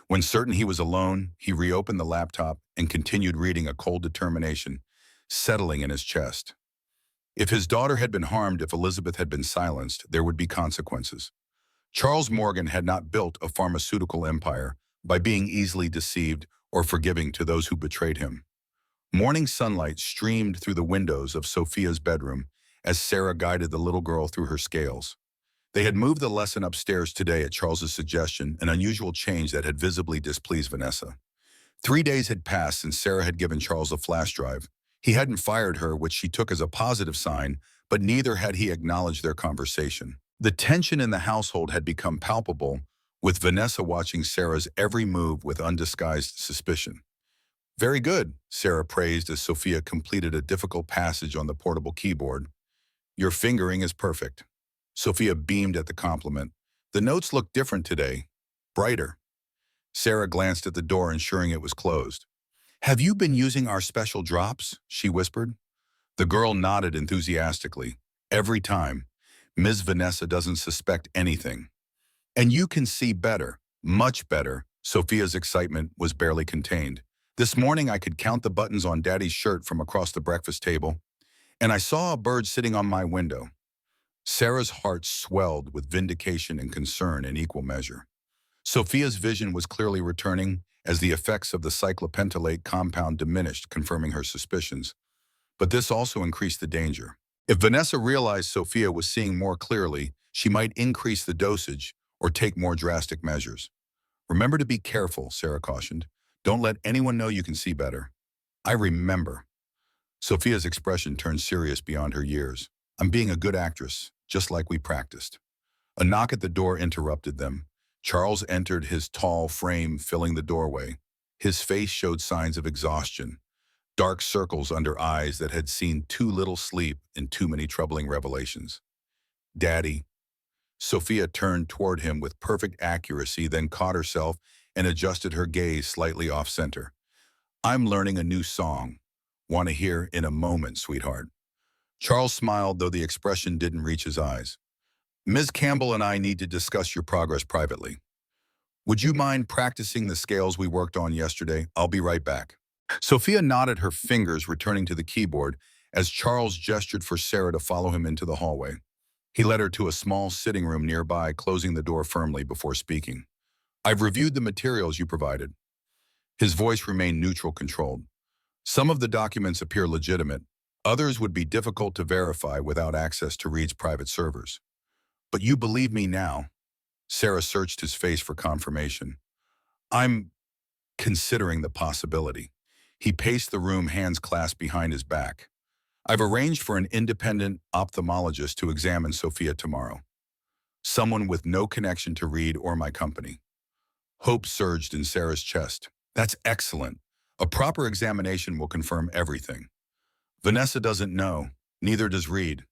S1: When certain he was alone, he reopened the laptop and continued reading, a cold determination settling in his chest. If his daughter had been harmed, if Elizabeth had been silenced, there would be consequences. Charles Morgan had not built a pharmaceutical empire by being easily deceived or forgiving to those who betrayed him. Morning sunlight streamed through the windows of Sophia's bedroom as Sarah guided the little girl through her scales. They had moved the lesson upstairs today at Charles's suggestion, an unusual change that had visibly displeased Vanessa. 3 days had passed since Sarah had given Charles a flash drive. He hadn't fired her, which she took as a positive sign, but neither had he acknowledged their conversation. The tension in the household had become palpable, with Vanessa watching Sarah's every move with undisguised suspicion. Very good, Sarah praised as Sophia completed a difficult passage on the portable keyboard. Your fingering is perfect. Sophia beamed at the compliment. The notes look different today, brighter. Sarah glanced at the door, ensuring it was closed. Have you been using our special drops? She whispered. The girl nodded enthusiastically. Every time. Ms. Vanessa doesn't suspect anything. And you can see better, much better. Sophia's excitement was barely contained. This morning I could count the buttons on Daddy's shirt from across the breakfast table, and I saw a bird sitting on my window. Sarah's heart swelled with vindication and concern in equal measure. Sophia's vision was clearly returning as the effects of the cyclopentalate compound diminished, confirming her suspicions. But this also increased the danger. If Vanessa realized Sophia was seeing more clearly, she might increase the dosage or take more drastic measures. Remember to be careful, Sarah cautioned. Don't let anyone know you can see better. I remember. Sophia's expression turned serious beyond her years. I'm being a good actress, just like we practiced. A knock at the door interrupted them. Charles entered, his tall frame filling the doorway. His face showed signs of exhaustion, dark circles under eyes that had seen too little sleep and too many troubling revelations. Daddy. Sophia turned toward him with perfect accuracy, then caught herself and adjusted her gaze slightly off-center. I'm learning a new song. Want to hear in a moment, sweetheart. Charles smiled, though the expression didn't reach his eyes. Ms. Campbell and I need to discuss your progress privately. Would you mind practicing the scales we worked on yesterday? I'll be right back. Sophia nodded, her fingers returning to the keyboard as Charles gestured for Sarah to follow him into the hallway. He led her to a small sitting room nearby, closing the door firmly before speaking. I've reviewed the materials you provided. His voice remained neutral controlled. Some of the documents appear legitimate. Others would be difficult to verify without access to Reed's private servers. But you believe me now? Sarah searched his face for confirmation. I'm considering the possibility. He paced the room, hands clasped behind his back. I've arranged for an independent ophthalmologist to examine Sophia tomorrow. Someone with no connection to Reed or my company. Hope surged in Sarah's chest. That's excellent. A proper examination will confirm everything. Vanessa doesn't know. Neither does Reed.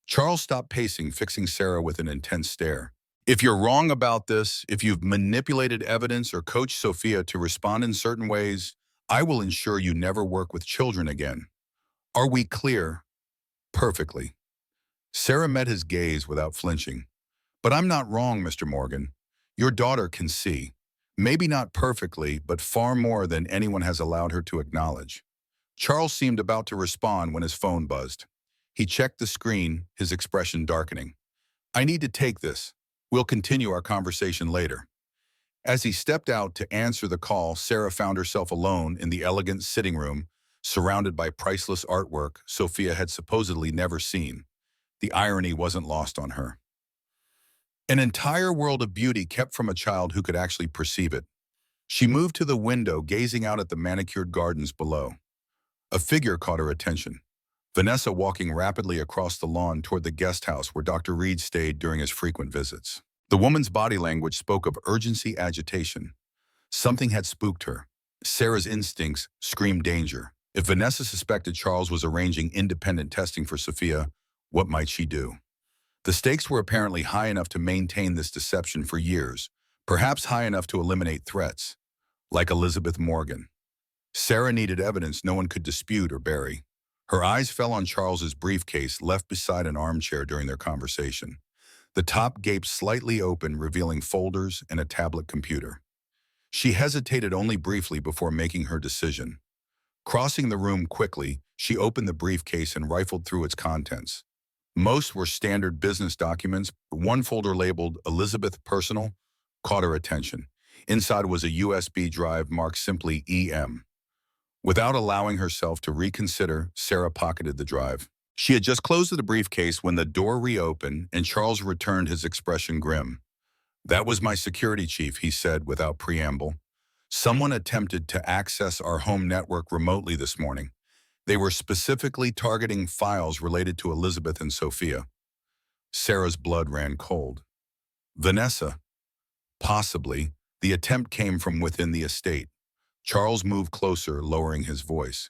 S1: Charles stopped pacing, fixing Sarah with an intense stare. If you're wrong about this, if you've manipulated evidence or coached Sophia to respond in certain ways, I will ensure you never work with children again. Are we clear? Perfectly. Sarah met his gaze without flinching. But I'm not wrong, Mr. Morgan. Your daughter can see. Maybe not perfectly, but far more than anyone has allowed her to acknowledge. Charles seemed about to respond when his phone buzzed. He checked the screen, his expression darkening. I need to take this. We'll continue our conversation later. As he stepped out to answer the call, Sarah found herself alone in the elegant sitting room, surrounded by priceless artwork Sophia had supposedly never seen. The irony wasn't lost on her. An entire world of beauty kept from a child who could actually perceive it. She moved to the window, gazing out at the manicured gardens below. A figure caught her attention. Vanessa walking rapidly across the lawn toward the guest house where Dr. Reed stayed during his frequent visits. The woman's body language spoke of urgency, agitation. Something had spooked her. Sarah's instincts screamed danger. If Vanessa suspected Charles was arranging independent testing for Sophia, what might she do? The stakes were apparently high enough to maintain this deception for years, perhaps high enough to eliminate threats, like Elizabeth Morgan. Sarah needed evidence no one could dispute or bury. Her eyes fell on Charles's briefcase left beside an armchair during their conversation. The top gaped slightly open, revealing folders and a tablet computer. She hesitated only briefly before making her decision. Crossing the room quickly, she opened the briefcase and rifled through its contents. Most were standard business documents, but one folder labeled Elizabeth Personal caught her attention. Inside was a USB drive marked simply EM. Without allowing herself to reconsider, Sarah pocketed the drive. She had just closed the briefcase when the door reopened and Charles returned, his expression grim. That was my security chief, he said without preamble. Someone attempted to access our home network remotely this morning. They were specifically targeting files related to Elizabeth and Sophia. Sarah's blood ran cold. Vanessa? Possibly. The attempt came from within the estate. Charles moved closer, lowering his voice.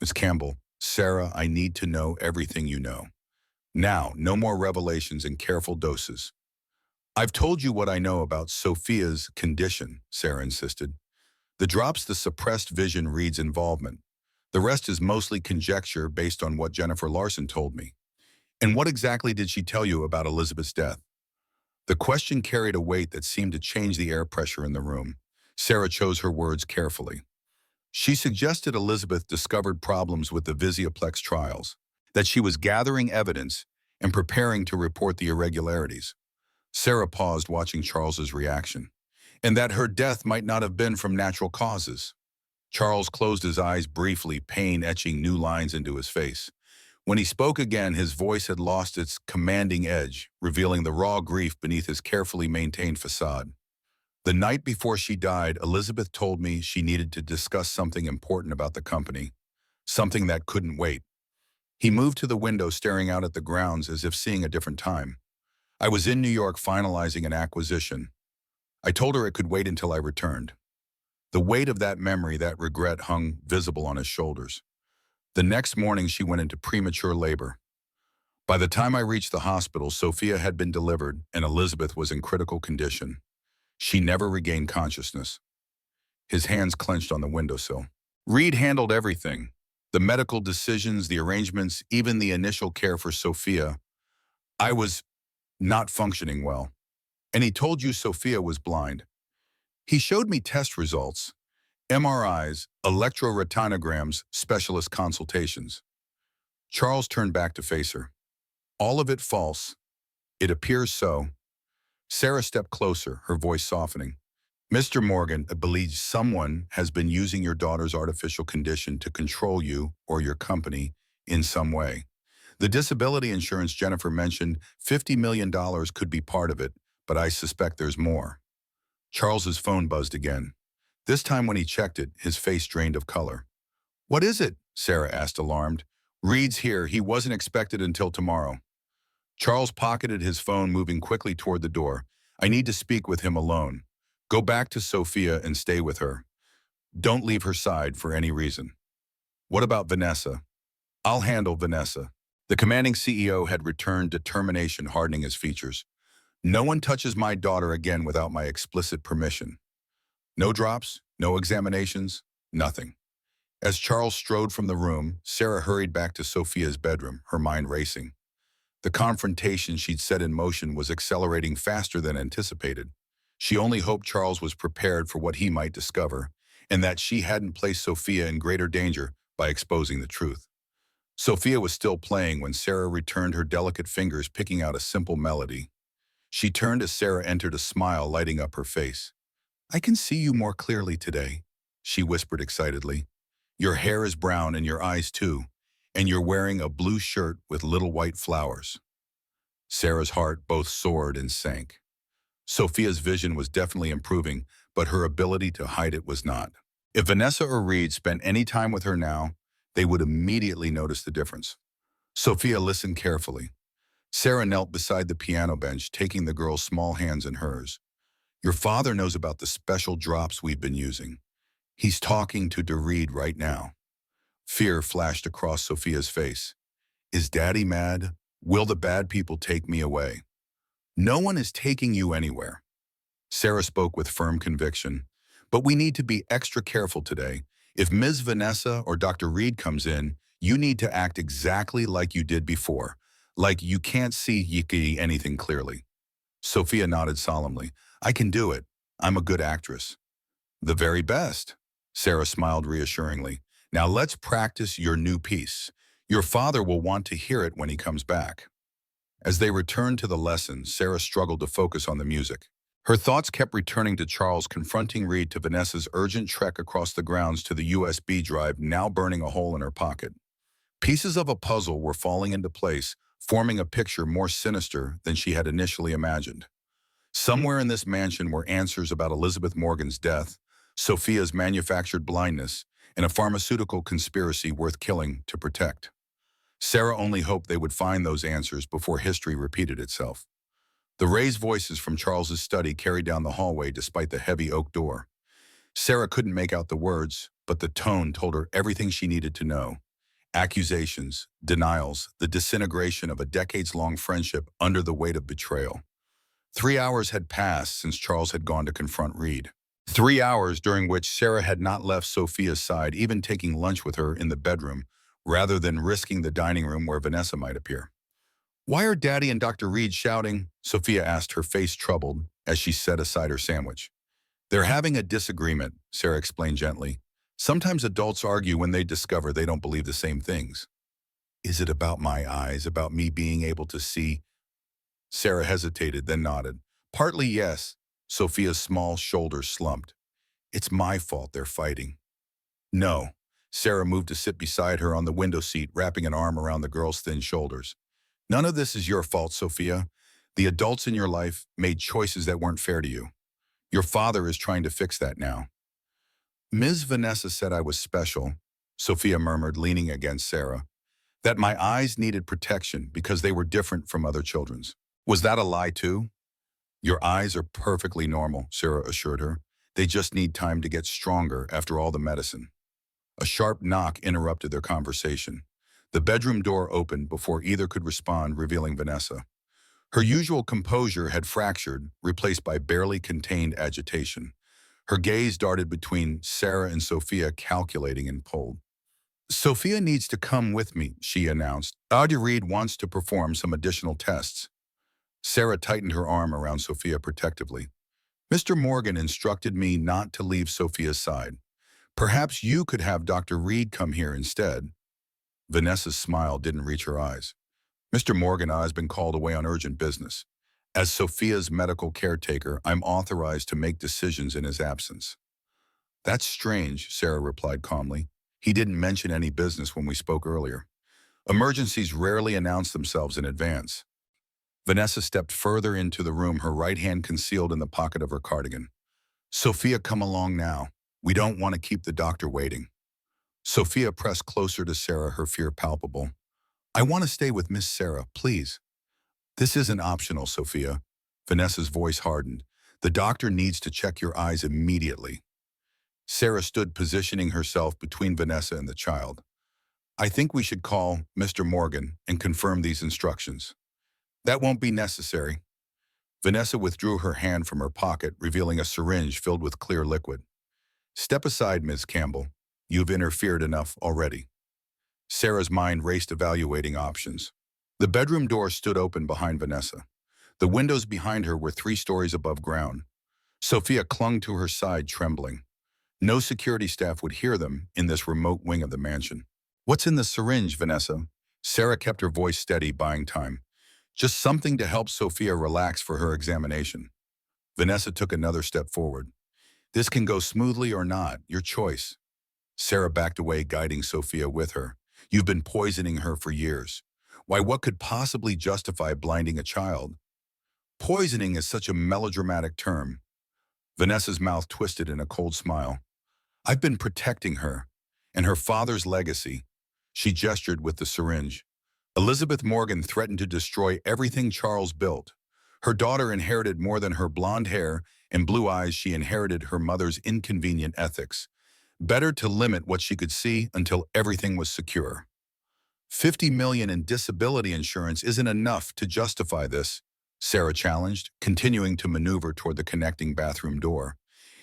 S1: Miss Campbell, Sarah, I need to know everything you know. Now, no more revelations in careful doses. I've told you what I know about Sophia's condition, Sarah insisted. The drop's the suppressed vision Reed's involvement. The rest is mostly conjecture based on what Jennifer Larson told me. And what exactly did she tell you about Elizabeth's death? The question carried a weight that seemed to change the air pressure in the room. Sarah chose her words carefully. She suggested Elizabeth discovered problems with the Visioplex trials, that she was gathering evidence and preparing to report the irregularities. Sarah paused, watching Charles's reaction, and that her death might not have been from natural causes. Charles closed his eyes briefly, pain etching new lines into his face. When he spoke again, his voice had lost its commanding edge, revealing the raw grief beneath his carefully maintained facade. The night before she died, Elizabeth told me she needed to discuss something important about the company, something that couldn't wait. He moved to the window, staring out at the grounds as if seeing a different time. I was in New York finalizing an acquisition. I told her it could wait until I returned. The weight of that memory, that regret, hung visible on his shoulders. The next morning, she went into premature labor. By the time I reached the hospital, Sophia had been delivered and Elizabeth was in critical condition. She never regained consciousness. His hands clenched on the windowsill. Reed handled everything. The medical decisions, the arrangements, even the initial care for Sophia. I was not functioning well. And he told you Sophia was blind. He showed me test results, MRIs, electroretinograms, specialist consultations. Charles turned back to face her. All of it false. It appears so. Sarah stepped closer, her voice softening. Mr. Morgan believes someone has been using your daughter's artificial condition to control you or your company in some way. The disability insurance Jennifer mentioned, $50 million could be part of it, but I suspect there's more. Charles's phone buzzed again. This time when he checked it, his face drained of color. What is it? Sarah asked, alarmed. Reed's here. He wasn't expected until tomorrow. Charles pocketed his phone, moving quickly toward the door. I need to speak with him alone. Go back to Sophia and stay with her. Don't leave her side for any reason. What about Vanessa? I'll handle Vanessa. The commanding CEO had returned, determination hardening his features. No one touches my daughter again without my explicit permission. No drops, no examinations, nothing. As Charles strode from the room, Sarah hurried back to Sophia's bedroom, her mind racing. The confrontation she'd set in motion was accelerating faster than anticipated. She only hoped Charles was prepared for what he might discover, and that she hadn't placed Sophia in greater danger by exposing the truth. Sophia was still playing when Sarah returned, her delicate fingers picking out a simple melody. She turned as Sarah entered, a smile lighting up her face. I can see you more clearly today, she whispered excitedly. Your hair is brown and your eyes too, and you're wearing a blue shirt with little white flowers. Sarah's heart both soared and sank. Sophia's vision was definitely improving, but her ability to hide it was not. If Vanessa or Reed spent any time with her now, they would immediately notice the difference. Sophia listened carefully. Sarah knelt beside the piano bench, taking the girl's small hands in hers. Your father knows about the special drops we've been using. He's talking to Reed right now. Fear flashed across Sophia's face. Is Daddy mad? Will the bad people take me away? No one is taking you anywhere. Sarah spoke with firm conviction. But we need to be extra careful today. If Ms. Vanessa or Dr. Reed comes in, you need to act exactly like you did before. Like you can't see anything clearly. Sophia nodded solemnly. I can do it. I'm a good actress. The very best. Sarah smiled reassuringly. Now let's practice your new piece. Your father will want to hear it when he comes back. As they returned to the lesson, Sarah struggled to focus on the music. Her thoughts kept returning to Charles confronting Reed, to Vanessa's urgent trek across the grounds, to the USB drive now burning a hole in her pocket. Pieces of a puzzle were falling into place, forming a picture more sinister than she had initially imagined. Somewhere in this mansion were answers about Elizabeth Morgan's death, Sophia's manufactured blindness, and a pharmaceutical conspiracy worth killing to protect. Sarah only hoped they would find those answers before history repeated itself. The raised voices from Charles's study carried down the hallway despite the heavy oak door. Sarah couldn't make out the words, but the tone told her everything she needed to know. Accusations, denials, the disintegration of a decades-long friendship under the weight of betrayal. 3 hours had passed since Charles had gone to confront Reed. 3 hours during which Sarah had not left Sophia's side, even taking lunch with her in the bedroom, rather than risking the dining room where Vanessa might appear. Why are Daddy and Dr. Reed shouting? Sophia asked, her face troubled, as she set aside her sandwich. They're having a disagreement, Sarah explained gently. Sometimes adults argue when they discover they don't believe the same things. Is it about my eyes, about me being able to see? Sarah hesitated, then nodded. Partly yes. Sophia's small shoulders slumped. It's my fault they're fighting. No. Sarah moved to sit beside her on the window seat, wrapping an arm around the girl's thin shoulders. None of this is your fault, Sophia. The adults in your life made choices that weren't fair to you. Your father is trying to fix that now. Ms. Vanessa said I was special, Sophia murmured, leaning against Sarah. That my eyes needed protection because they were different from other children's. Was that a lie too? Your eyes are perfectly normal, Sarah assured her. They just need time to get stronger after all the medicine. A sharp knock interrupted their conversation. The bedroom door opened before either could respond, revealing Vanessa. Her usual composure had fractured, replaced by barely contained agitation. Her gaze darted between Sarah and Sophia, calculating and pulled. Sophia needs to come with me, she announced. Dr. Reed wants to perform some additional tests. Sarah tightened her arm around Sophia protectively. Mr. Morgan instructed me not to leave Sophia's side. Perhaps you could have Dr. Reed come here instead. Vanessa's smile didn't reach her eyes. Mr. Morgan has been called away on urgent business. As Sophia's medical caretaker, I'm authorized to make decisions in his absence. That's strange, Sarah replied calmly. He didn't mention any business when we spoke earlier. Emergencies rarely announce themselves in advance. Vanessa stepped further into the room, her right hand concealed in the pocket of her cardigan. Sophia, come along now. We don't want to keep the doctor waiting. Sophia pressed closer to Sarah, her fear palpable. I want to stay with Miss Sarah, please. This isn't optional, Sophia. Vanessa's voice hardened. The doctor needs to check your eyes immediately. Sarah stood, positioning herself between Vanessa and the child. I think we should call Mr. Morgan and confirm these instructions. That won't be necessary. Vanessa withdrew her hand from her pocket, revealing a syringe filled with clear liquid. Step aside, Ms. Campbell. You've interfered enough already. Sarah's mind raced, evaluating options. The bedroom door stood open behind Vanessa. The windows behind her were 3 stories above ground. Sophia clung to her side, trembling. No security staff would hear them in this remote wing of the mansion. What's in the syringe, Vanessa? Sarah kept her voice steady, buying time. Just something to help Sophia relax for her examination. Vanessa took another step forward. This can go smoothly or not, your choice. Sarah backed away, guiding Sophia with her. You've been poisoning her for years. Why, what could possibly justify blinding a child? Poisoning is such a melodramatic term. Vanessa's mouth twisted in a cold smile. I've been protecting her and her father's legacy. She gestured with the syringe. Elizabeth Morgan threatened to destroy everything Charles built. Her daughter inherited more than her blonde hair and blue eyes. She inherited her mother's inconvenient ethics. Better to limit what she could see until everything was secure. $50 million in disability insurance isn't enough to justify this, Sarah challenged, continuing to maneuver toward the connecting bathroom door.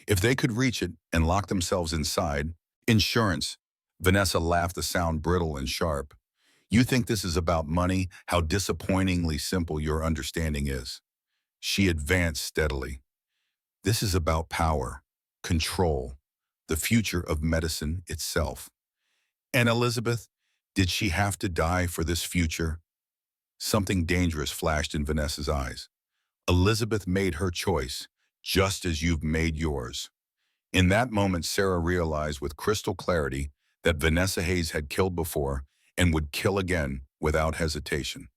S1: If they could reach it and lock themselves inside, insurance. Vanessa laughed, the sound brittle and sharp. You think this is about money? How disappointingly simple your understanding is. She advanced steadily. This is about power, control, the future of medicine itself. And Elizabeth, did she have to die for this future? Something dangerous flashed in Vanessa's eyes. Elizabeth made her choice, just as you've made yours. In that moment, Sarah realized with crystal clarity that Vanessa Hayes had killed before and would kill again without hesitation.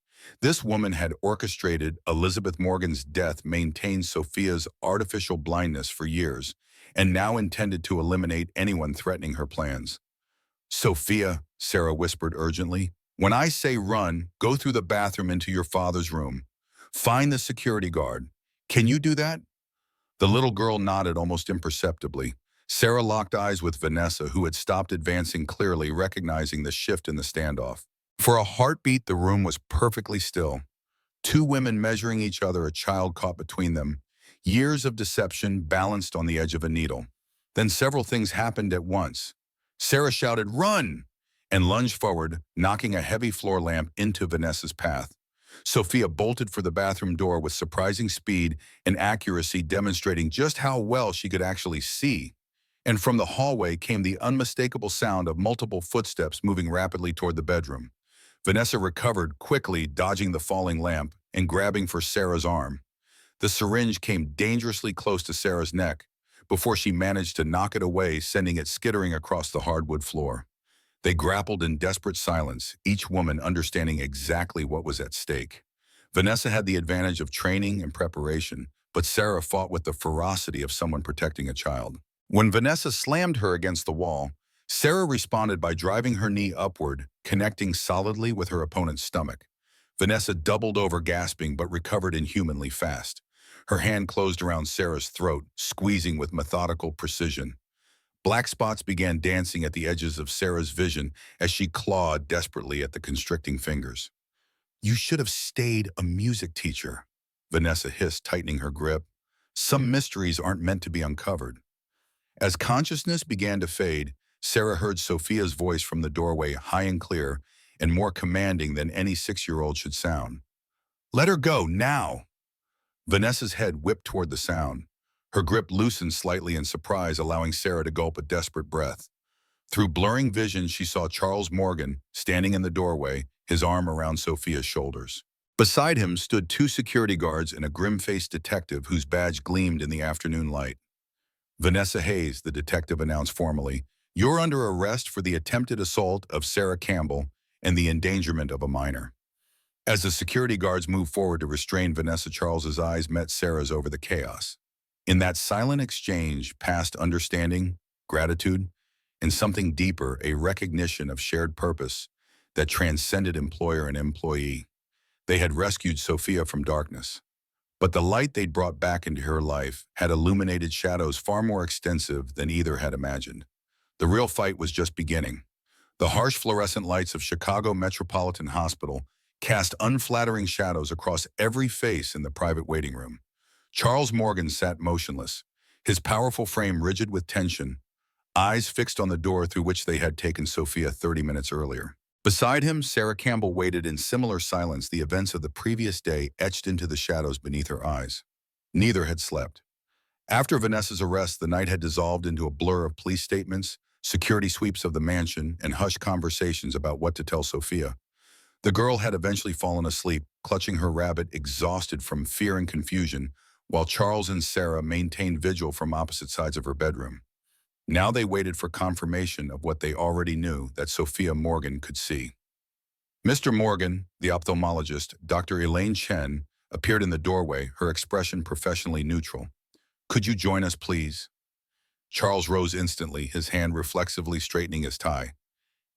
S1: This woman had orchestrated Elizabeth Morgan's death, maintained Sophia's artificial blindness for years, and now intended to eliminate anyone threatening her plans. Sophia, Sarah whispered urgently, when I say run, go through the bathroom into your father's room. Find the security guard. Can you do that? The little girl nodded almost imperceptibly. Sarah locked eyes with Vanessa, who had stopped advancing, clearly recognizing the shift in the standoff. For a heartbeat, the room was perfectly still. 2 women measuring each other, a child caught between them. Years of deception balanced on the edge of a needle. Then several things happened at once. Sarah shouted, "Run!" and lunged forward, knocking a heavy floor lamp into Vanessa's path. Sophia bolted for the bathroom door with surprising speed and accuracy, demonstrating just how well she could actually see. And from the hallway came the unmistakable sound of multiple footsteps moving rapidly toward the bedroom. Vanessa recovered quickly, dodging the falling lamp and grabbing for Sarah's arm. The syringe came dangerously close to Sarah's neck before she managed to knock it away, sending it skittering across the hardwood floor. They grappled in desperate silence, each woman understanding exactly what was at stake. Vanessa had the advantage of training and preparation, but Sarah fought with the ferocity of someone protecting a child. When Vanessa slammed her against the wall, Sarah responded by driving her knee upward, connecting solidly with her opponent's stomach. Vanessa doubled over, gasping, but recovered inhumanly fast. Her hand closed around Sarah's throat, squeezing with methodical precision. Black spots began dancing at the edges of Sarah's vision as she clawed desperately at the constricting fingers. You should have stayed a music teacher, Vanessa hissed, tightening her grip. Some mysteries aren't meant to be uncovered. As consciousness began to fade, Sarah heard Sophia's voice from the doorway, high and clear, and more commanding than any 6-year-old should sound. Let her go, now! Vanessa's head whipped toward the sound. Her grip loosened slightly in surprise, allowing Sarah to gulp a desperate breath. Through blurring vision, she saw Charles Morgan standing in the doorway, his arm around Sophia's shoulders. Beside him stood two security guards and a grim-faced detective whose badge gleamed in the afternoon light. "Vanessa Hayes," the detective announced formally, "you're under arrest for the attempted assault of Sarah Campbell and the endangerment of a minor." As the security guards moved forward to restrain Vanessa, Charles's eyes met Sarah's over the chaos. In that silent exchange, past understanding, gratitude, and something deeper, a recognition of shared purpose that transcended employer and employee. They had rescued Sophia from darkness. But the light they'd brought back into her life had illuminated shadows far more extensive than either had imagined. The real fight was just beginning. The harsh fluorescent lights of Chicago Metropolitan Hospital cast unflattering shadows across every face in the private waiting room. Charles Morgan sat motionless, his powerful frame rigid with tension, eyes fixed on the door through which they had taken Sophia 30 minutes earlier. Beside him, Sarah Campbell waited in similar silence, the events of the previous day etched into the shadows beneath her eyes. Neither had slept. After Vanessa's arrest, the night had dissolved into a blur of police statements, security sweeps of the mansion, and hushed conversations about what to tell Sophia. The girl had eventually fallen asleep, clutching her rabbit, exhausted from fear and confusion, while Charles and Sarah maintained vigil from opposite sides of her bedroom. Now they waited for confirmation of what they already knew, that Sophia Morgan could see. Mr. Morgan, the ophthalmologist, Dr. Elaine Chen, appeared in the doorway, her expression professionally neutral. "Could you join us, please?" Charles rose instantly, his hand reflexively straightening his tie.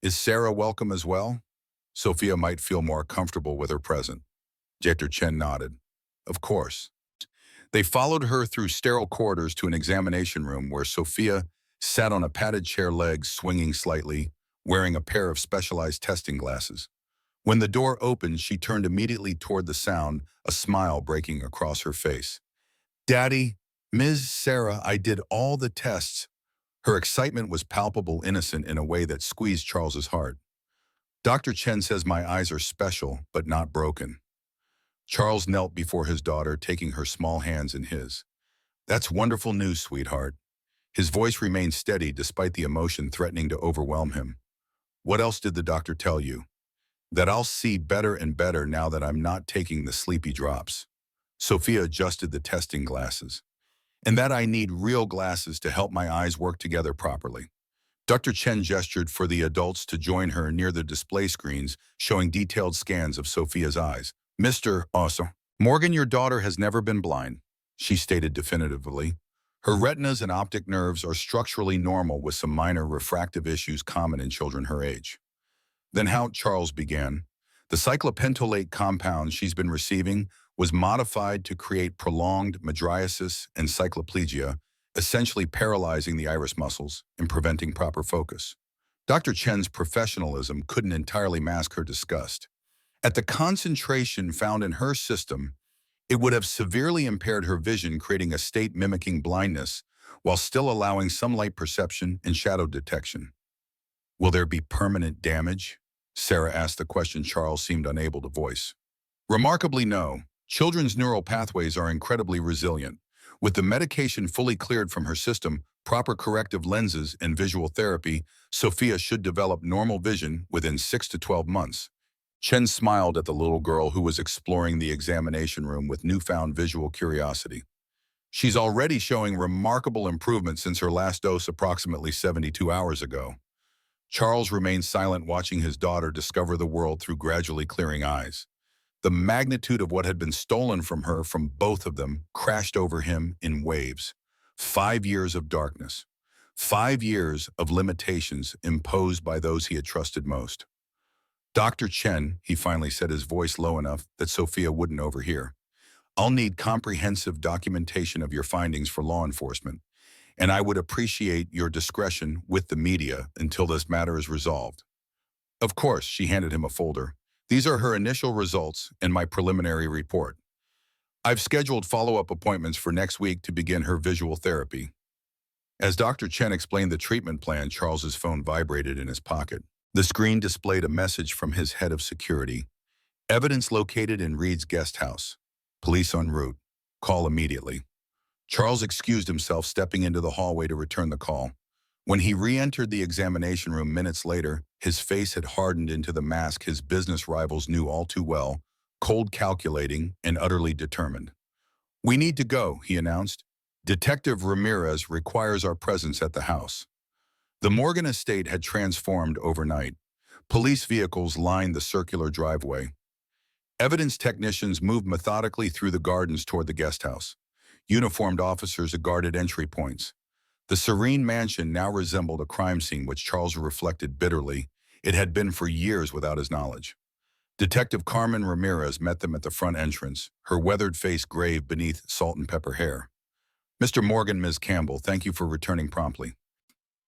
S1: "Is Sarah welcome as well? Sophia might feel more comfortable with her present." Dr. Chen nodded. "Of course." They followed her through sterile corridors to an examination room where Sophia sat on a padded chair, legs swinging slightly, wearing a pair of specialized testing glasses. When the door opened, she turned immediately toward the sound, a smile breaking across her face. "Daddy, Ms. Sarah, I did all the tests." Her excitement was palpable, innocent in a way that squeezed Charles's heart. "Dr. Chen says my eyes are special, but not broken." Charles knelt before his daughter, taking her small hands in his. "That's wonderful news, sweetheart." His voice remained steady despite the emotion threatening to overwhelm him. "What else did the doctor tell you?" "That I'll see better and better now that I'm not taking the sleepy drops." Sophia adjusted the testing glasses. "And that I need real glasses to help my eyes work together properly." Dr. Chen gestured for the adults to join her near the display screens, showing detailed scans of Sophia's eyes. "Mr. Also, Morgan, your daughter has never been blind," she stated definitively. "Her retinas and optic nerves are structurally normal with some minor refractive issues common in children her age." "Then how," Charles began. "The cyclopentolate compound she's been receiving was modified to create prolonged mydriasis and cycloplegia, essentially paralyzing the iris muscles and preventing proper focus." Dr. Chen's professionalism couldn't entirely mask her disgust. At the concentration found in her system, it would have severely impaired her vision, creating a state mimicking blindness while still allowing some light perception and shadow detection. "Will there be permanent damage?" Sarah asked, the question Charles seemed unable to voice. "Remarkably, no. Children's neural pathways are incredibly resilient. With the medication fully cleared from her system, proper corrective lenses, and visual therapy, Sophia should develop normal vision within 6 to 12 months. Chen smiled at the little girl who was exploring the examination room with newfound visual curiosity. "She's already showing remarkable improvement since her last dose approximately 72 hours ago." Charles remained silent, watching his daughter discover the world through gradually clearing eyes. The magnitude of what had been stolen from her from both of them crashed over him in waves. 5 years of darkness. 5 years of limitations imposed by those he had trusted most. "Dr. Chen," he finally said, his voice low enough that Sophia wouldn't overhear, "I'll need comprehensive documentation of your findings for law enforcement, and I would appreciate your discretion with the media until this matter is resolved." "Of course," she handed him a folder. "These are her initial results and my preliminary report. I've scheduled follow-up appointments for next week to begin her visual therapy." As Dr. Chen explained the treatment plan, Charles's phone vibrated in his pocket. The screen displayed a message from his head of security. "Evidence located in Reed's guest house. Police en route. Call immediately." Charles excused himself, stepping into the hallway to return the call. When he re-entered the examination room minutes later, his face had hardened into the mask his business rivals knew all too well, cold calculating and utterly determined. "We need to go," he announced. "Detective Ramirez requires our presence at the house." The Morgan estate had transformed overnight. Police vehicles lined the circular driveway. Evidence technicians moved methodically through the gardens toward the guest house. Uniformed officers guarded entry points. The serene mansion now resembled a crime scene, which Charles reflected bitterly. It had been for years without his knowledge. Detective Carmen Ramirez met them at the front entrance, her weathered face grave beneath salt and pepper hair. "Mr. Morgan, Ms. Campbell, thank you for returning promptly."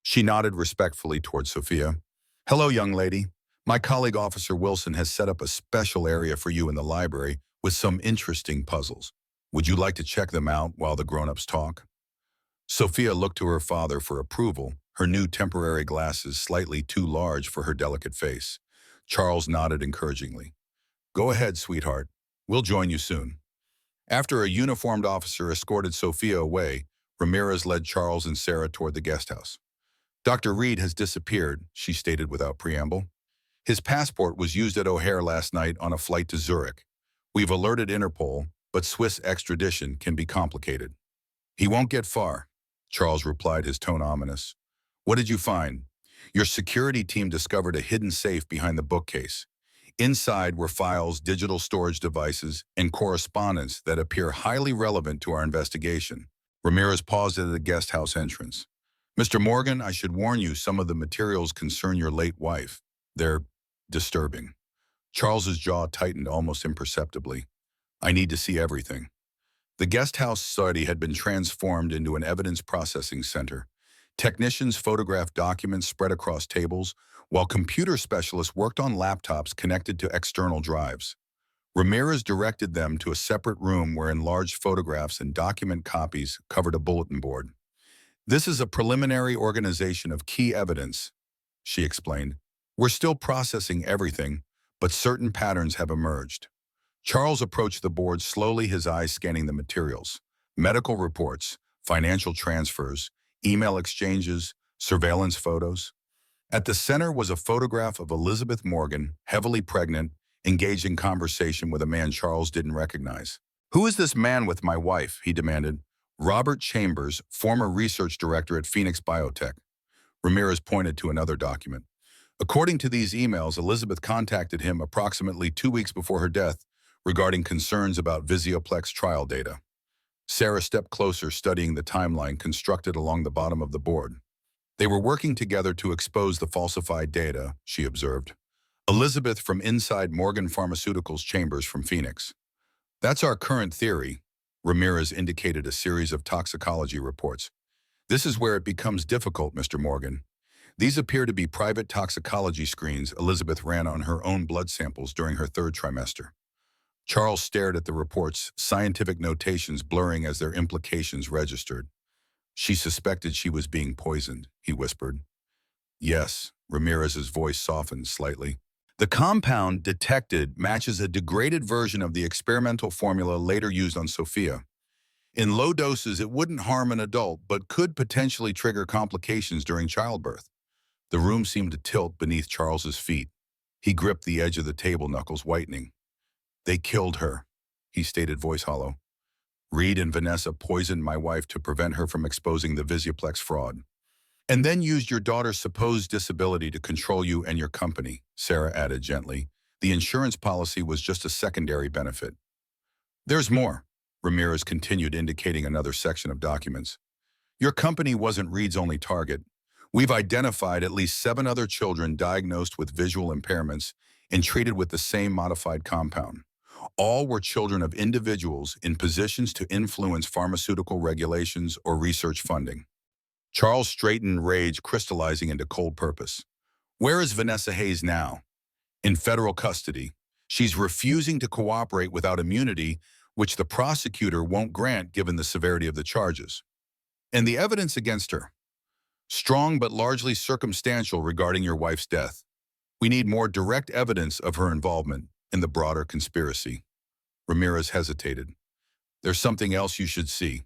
S1: She nodded respectfully toward Sophia. "Hello, young lady. My colleague Officer Wilson has set up a special area for you in the library with some interesting puzzles. Would you like to check them out while the grown-ups talk?" Sophia looked to her father for approval, her new temporary glasses slightly too large for her delicate face. Charles nodded encouragingly. "Go ahead, sweetheart. We'll join you soon." After a uniformed officer escorted Sophia away, Ramirez led Charles and Sarah toward the guest house. "Dr. Reed has disappeared," she stated without preamble. "His passport was used at O'Hare last night on a flight to Zurich. We've alerted Interpol, but Swiss extradition can be complicated." "He won't get far," Charles replied, his tone ominous. "What did you find?" "Your security team discovered a hidden safe behind the bookcase. Inside were files, digital storage devices, and correspondence that appear highly relevant to our investigation." Ramirez paused at the guest house entrance. "Mr. Morgan, I should warn you, some of the materials concern your late wife. They're disturbing." Charles's jaw tightened almost imperceptibly. "I need to see everything." The guest house study had been transformed into an evidence processing center. Technicians photographed documents spread across tables, while computer specialists worked on laptops connected to external drives. Ramirez directed them to a separate room where enlarged photographs and document copies covered a bulletin board. "This is a preliminary organization of key evidence," she explained. "We're still processing everything, but certain patterns have emerged." Charles approached the board slowly, his eyes scanning the materials. Medical reports, financial transfers, email exchanges, surveillance photos. At the center was a photograph of Elizabeth Morgan, heavily pregnant, engaged in conversation with a man Charles didn't recognize. "Who is this man with my wife?" he demanded. "Robert Chambers, former research director at Phoenix Biotech." Ramirez pointed to another document. "According to these emails, Elizabeth contacted him approximately 2 weeks before her death regarding concerns about Visioplex trial data." Sarah stepped closer, studying the timeline constructed along the bottom of the board. "They were working together to expose the falsified data," she observed. "Elizabeth from inside Morgan Pharmaceuticals Chambers from Phoenix." "That's our current theory." Ramirez indicated a series of toxicology reports. "This is where it becomes difficult, Mr. Morgan. These appear to be private toxicology screens Elizabeth ran on her own blood samples during her third trimester." Charles stared at the reports, scientific notations blurring as their implications registered. "She suspected she was being poisoned," he whispered. "Yes," Ramirez's voice softened slightly. "The compound detected matches a degraded version of the experimental formula later used on Sophia. In low doses, it wouldn't harm an adult, but could potentially trigger complications during childbirth." The room seemed to tilt beneath Charles's feet. He gripped the edge of the table, knuckles whitening. "They killed her," he stated, voice hollow. "Reed and Vanessa poisoned my wife to prevent her from exposing the Visioplex fraud. And then used your daughter's supposed disability to control you and your company," Sarah added gently. "The insurance policy was just a secondary benefit." "There's more," Ramirez continued, indicating another section of documents. "Your company wasn't Reed's only target. We've identified at least 7 other children diagnosed with visual impairments and treated with the same modified compound. All were children of individuals in positions to influence pharmaceutical regulations or research funding." Charles straightened, rage crystallizing into cold purpose. "Where is Vanessa Hayes now?" "In federal custody. She's refusing to cooperate without immunity, which the prosecutor won't grant given the severity of the charges." "And the evidence against her?" "Strong but largely circumstantial regarding your wife's death. We need more direct evidence of her involvement in the broader conspiracy." Ramirez hesitated. "There's something else you should see."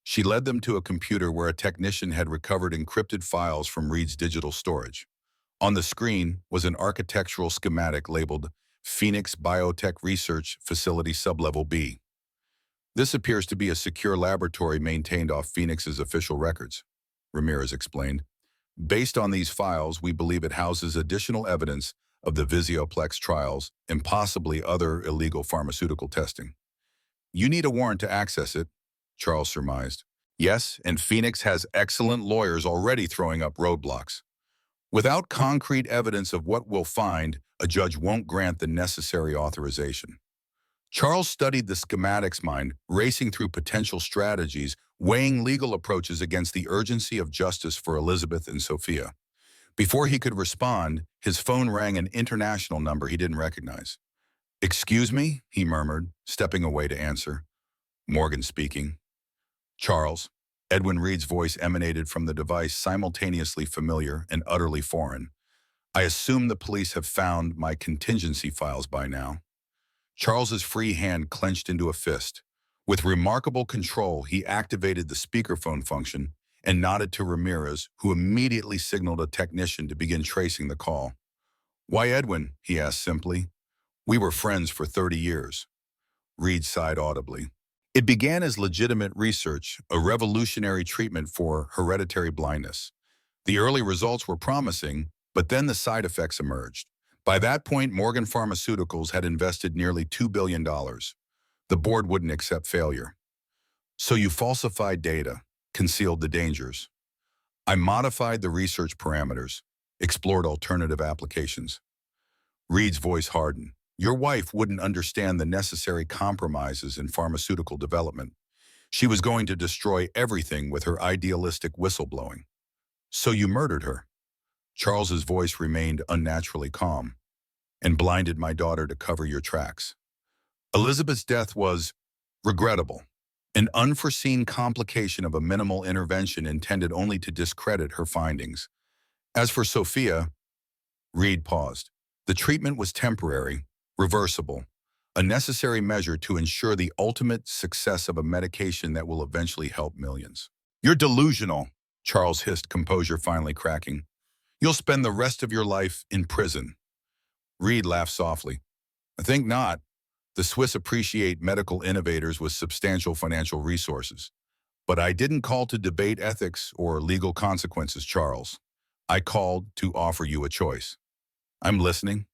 S1: She led them to a computer where a technician had recovered encrypted files from Reed's digital storage. On the screen was an architectural schematic labeled Phoenix Biotech Research Facility Sublevel B. This appears to be a secure laboratory maintained off Phoenix's official records, Ramirez explained. Based on these files, we believe it houses additional evidence of the Visioplex trials and possibly other illegal pharmaceutical testing. You need a warrant to access it, Charles surmised. Yes, and Phoenix has excellent lawyers already throwing up roadblocks. Without concrete evidence of what we'll find, a judge won't grant the necessary authorization. Charles studied the schematics mind, racing through potential strategies, weighing legal approaches against the urgency of justice for Elizabeth and Sophia. Before he could respond, his phone rang an international number he didn't recognize. "Excuse me," he murmured, stepping away to answer. Morgan speaking. "Charles." Edwin Reed's voice emanated from the device, simultaneously familiar and utterly foreign. "I assume the police have found my contingency files by now." Charles's free hand clenched into a fist. With remarkable control, he activated the speakerphone function and nodded to Ramirez, who immediately signaled a technician to begin tracing the call. "Why, Edwin?" he asked simply. "We were friends for 30 years. Reed sighed audibly. "It began as legitimate research, a revolutionary treatment for hereditary blindness. The early results were promising, but then the side effects emerged. By that point, Morgan Pharmaceuticals had invested nearly $2 billion. The board wouldn't accept failure. So you falsified data, concealed the dangers. I modified the research parameters, explored alternative applications." Reed's voice hardened. "Your wife wouldn't understand the necessary compromises in pharmaceutical development. She was going to destroy everything with her idealistic whistleblowing. So you murdered her." Charles's voice remained unnaturally calm. "And blinded my daughter to cover your tracks. Elizabeth's death was regrettable, an unforeseen complication of a minimal intervention intended only to discredit her findings. As for Sophia," Reed paused. "The treatment was temporary, reversible, a necessary measure to ensure the ultimate success of a medication that will eventually help millions." "You're delusional," Charles hissed, composure finally cracking. "You'll spend the rest of your life in prison." Reed laughed softly. "I think not. The Swiss appreciate medical innovators with substantial financial resources. But I didn't call to debate ethics or legal consequences, Charles. I called to offer you a choice." "I'm listening."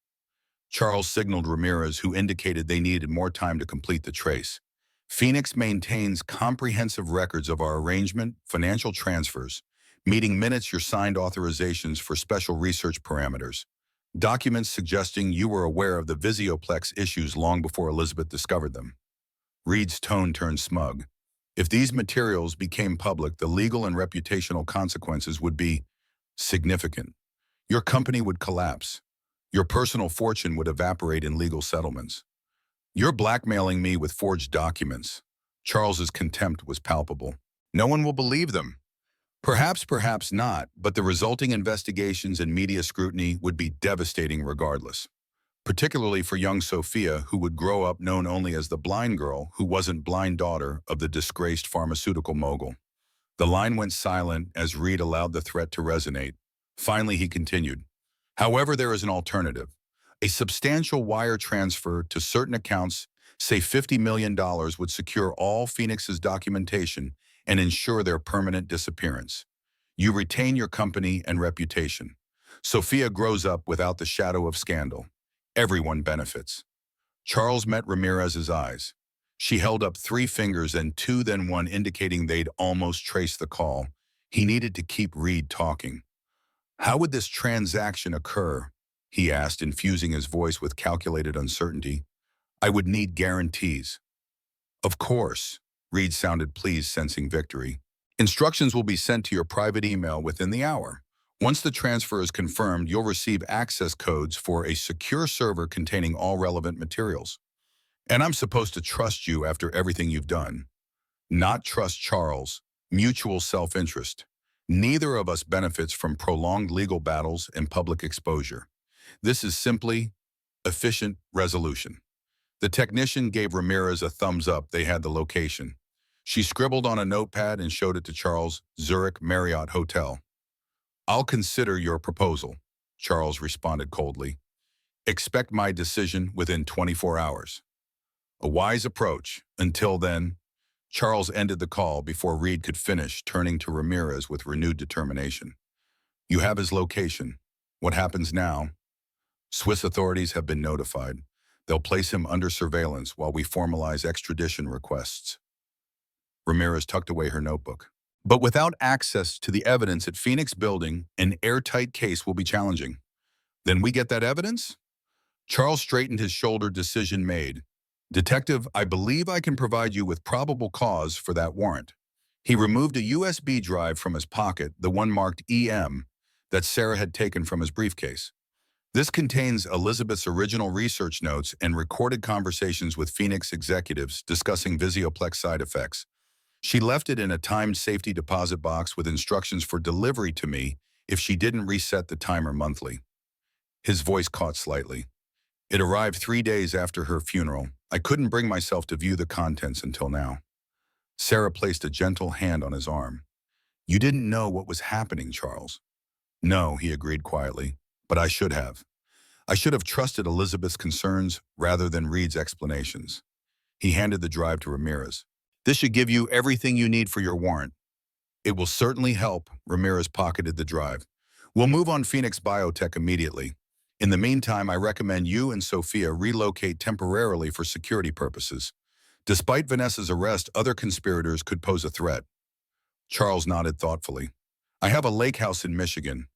S1: Charles signaled Ramirez, who indicated they needed more time to complete the trace. "Phoenix maintains comprehensive records of our arrangement, financial transfers, meeting minutes, your signed authorizations for special research parameters, documents suggesting you were aware of the Visioplex issues long before Elizabeth discovered them." Reed's tone turned smug. "If these materials became public, the legal and reputational consequences would be significant. Your company would collapse. Your personal fortune would evaporate in legal settlements. You're blackmailing me with forged documents." Charles's contempt was palpable. "No one will believe them." Perhaps not, but the resulting investigations and media scrutiny would be devastating regardless. Particularly for young Sophia, who would grow up known only as the blind girl who wasn't blind daughter of the disgraced pharmaceutical mogul. The line went silent as Reed allowed the threat to resonate. Finally, he continued. "However, there is an alternative. A substantial wire transfer to certain accounts, say $50 million, would secure all Phoenix's documentation and ensure their permanent disappearance. You retain your company and reputation. Sophia grows up without the shadow of scandal. Everyone benefits." Charles met Ramirez's eyes. She held up 3 fingers and 2 then 1, indicating they'd almost traced the call. He needed to keep Reed talking. "How would this transaction occur?" he asked, infusing his voice with calculated uncertainty. "I would need guarantees." "Of course," Reed sounded pleased, sensing victory. "Instructions will be sent to your private email within the hour. Once the transfer is confirmed, you'll receive access codes for a secure server containing all relevant materials. And I'm supposed to trust you after everything you've done." "Not trust Charles. Mutual self-interest. Neither of us benefits from prolonged legal battles and public exposure. This is simply efficient resolution." The technician gave Ramirez a thumbs up. They had the location. She scribbled on a notepad and showed it to Charles. "Zurich Marriott Hotel." "I'll consider your proposal," Charles responded coldly. Expect my decision within 24 hours. A wise approach. Until then, Charles ended the call before Reed could finish, turning to Ramirez with renewed determination. You have his location. What happens now? Swiss authorities have been notified. They'll place him under surveillance while we formalize extradition requests. Ramirez tucked away her notebook. But without access to the evidence at Phoenix Building, an airtight case will be challenging. Then we get that evidence? Charles straightened his shoulder. Decision made. Detective, I believe I can provide you with probable cause for that warrant. He removed a USB drive from his pocket, the one marked EM, that Sarah had taken from his briefcase. This contains Elizabeth's original research notes and recorded conversations with Phoenix executives discussing Visioplex side effects. She left it in a timed safety deposit box with instructions for delivery to me if she didn't reset the timer monthly. His voice caught slightly. It arrived 3 days after her funeral. I couldn't bring myself to view the contents until now. Sarah placed a gentle hand on his arm. You didn't know what was happening, Charles. No, he agreed quietly, but I should have. I should have trusted Elizabeth's concerns rather than Reed's explanations. He handed the drive to Ramirez. This should give you everything you need for your warrant. It will certainly help. Ramirez pocketed the drive. We'll move on Phoenix Biotech immediately. In the meantime, I recommend you and Sophia relocate temporarily for security purposes. Despite Vanessa's arrest, other conspirators could pose a threat. Charles nodded thoughtfully. I have a lake house in Michigan.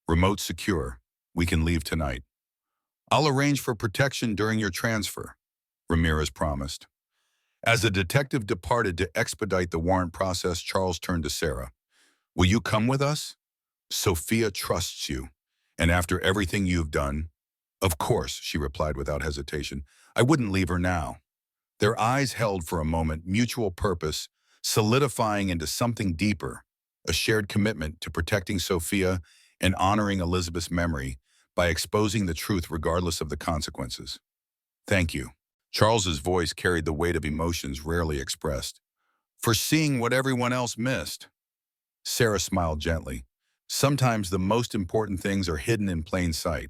S1: Remote secure. We can leave tonight. I'll arrange for protection during your transfer, Ramirez promised. As the detective departed to expedite the warrant process, Charles turned to Sarah. Will you come with us? Sophia trusts you. And after everything you've done, of course, she replied without hesitation. I wouldn't leave her now. Their eyes held for a moment, mutual purpose, solidifying into something deeper, a shared commitment to protecting Sophia and honoring Elizabeth's memory by exposing the truth regardless of the consequences. Thank you. Charles's voice carried the weight of emotions rarely expressed. For seeing what everyone else missed. Sarah smiled gently. Sometimes the most important things are hidden in plain sight.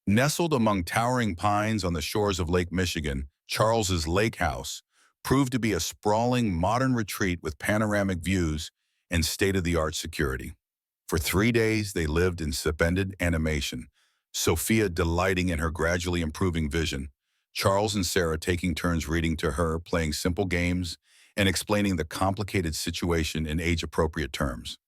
S1: Nestled among towering pines on the shores of Lake Michigan, Charles's lake house proved to be a sprawling modern retreat with panoramic views and state-of-the-art security. For 3 days, they lived in suspended animation, Sophia delighting in her gradually improving vision, Charles and Sarah taking turns reading to her, playing simple games, and explaining the complicated situation in age-appropriate terms.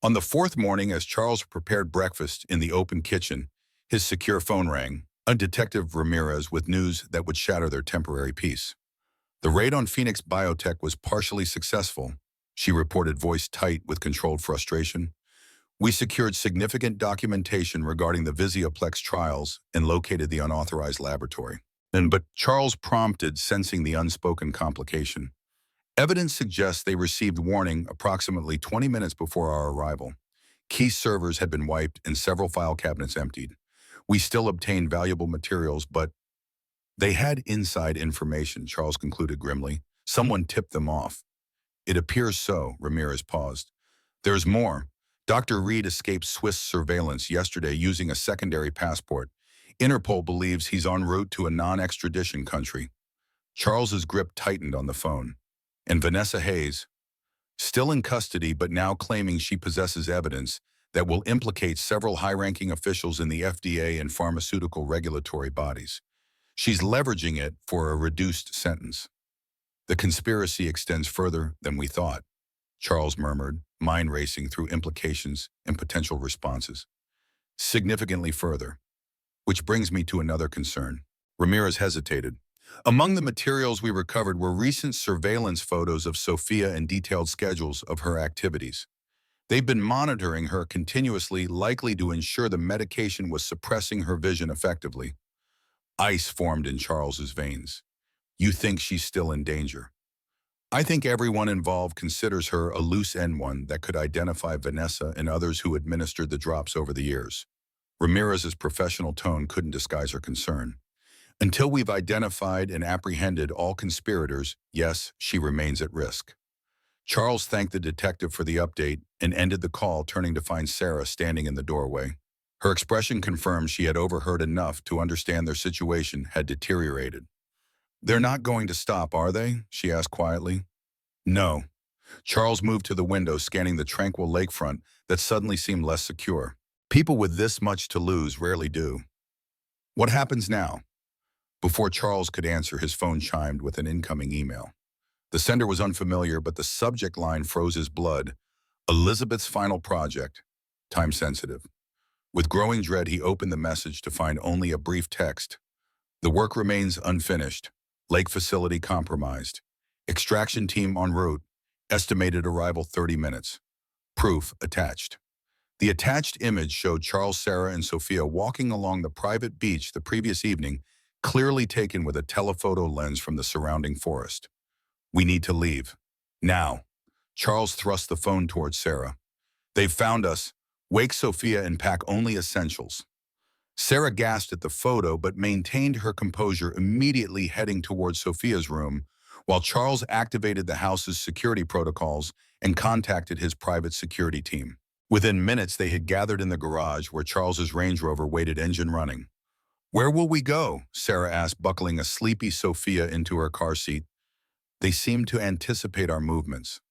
S1: On the 4th morning, as Charles prepared breakfast in the open kitchen, his secure phone rang, a Detective Ramirez with news that would shatter their temporary peace. The raid on Phoenix Biotech was partially successful, she reported, voice tight with controlled frustration. We secured significant documentation regarding the Visioplex trials and located the unauthorized laboratory. But Charles prompted, sensing the unspoken complication. Evidence suggests they received warning approximately 20 minutes before our arrival. Key servers had been wiped and several file cabinets emptied. We still obtained valuable materials, but they had inside information, Charles concluded grimly. Someone tipped them off. It appears so, Ramirez paused. There's more. Dr. Reed escaped Swiss surveillance yesterday using a secondary passport. Interpol believes he's en route to a non-extradition country. Charles's grip tightened on the phone. And Vanessa Hayes, still in custody but now claiming she possesses evidence that will implicate several high-ranking officials in the FDA and pharmaceutical regulatory bodies. She's leveraging it for a reduced sentence. The conspiracy extends further than we thought, Charles murmured, mind racing through implications and potential responses. Significantly further. Which brings me to another concern. Ramirez hesitated. Among the materials we recovered were recent surveillance photos of Sophia and detailed schedules of her activities. They've been monitoring her continuously, likely to ensure the medication was suppressing her vision effectively. Ice formed in Charles's veins. You think she's still in danger? I think everyone involved considers her a loose end, one that could identify Vanessa and others who administered the drops over the years. Ramirez's professional tone couldn't disguise her concern. Until we've identified and apprehended all conspirators, yes, she remains at risk. Charles thanked the detective for the update and ended the call, turning to find Sarah standing in the doorway. Her expression confirmed she had overheard enough to understand their situation had deteriorated. "They're not going to stop, are they?" she asked quietly. "No." Charles moved to the window, scanning the tranquil lakefront that suddenly seemed less secure. People with this much to lose rarely do. "What happens now?" Before Charles could answer, his phone chimed with an incoming email. The sender was unfamiliar, but the subject line froze his blood. "Elizabeth's final project. Time sensitive." With growing dread, he opened the message to find only a brief text. "The work remains unfinished. Lake facility compromised. Extraction team en route. Estimated arrival 30 minutes. Proof attached." The attached image showed Charles, Sarah, and Sophia walking along the private beach the previous evening, clearly taken with a telephoto lens from the surrounding forest. "We need to leave. Now." Charles thrust the phone towards Sarah. "They've found us. Wake Sophia and pack only essentials." Sarah gasped at the photo but maintained her composure, immediately heading towards Sophia's room, while Charles activated the house's security protocols and contacted his private security team. Within minutes, they had gathered in the garage where Charles's Range Rover waited, engine running. "Where will we go?" Sarah asked, buckling a sleepy Sophia into her car seat. "They seemed to anticipate our movements."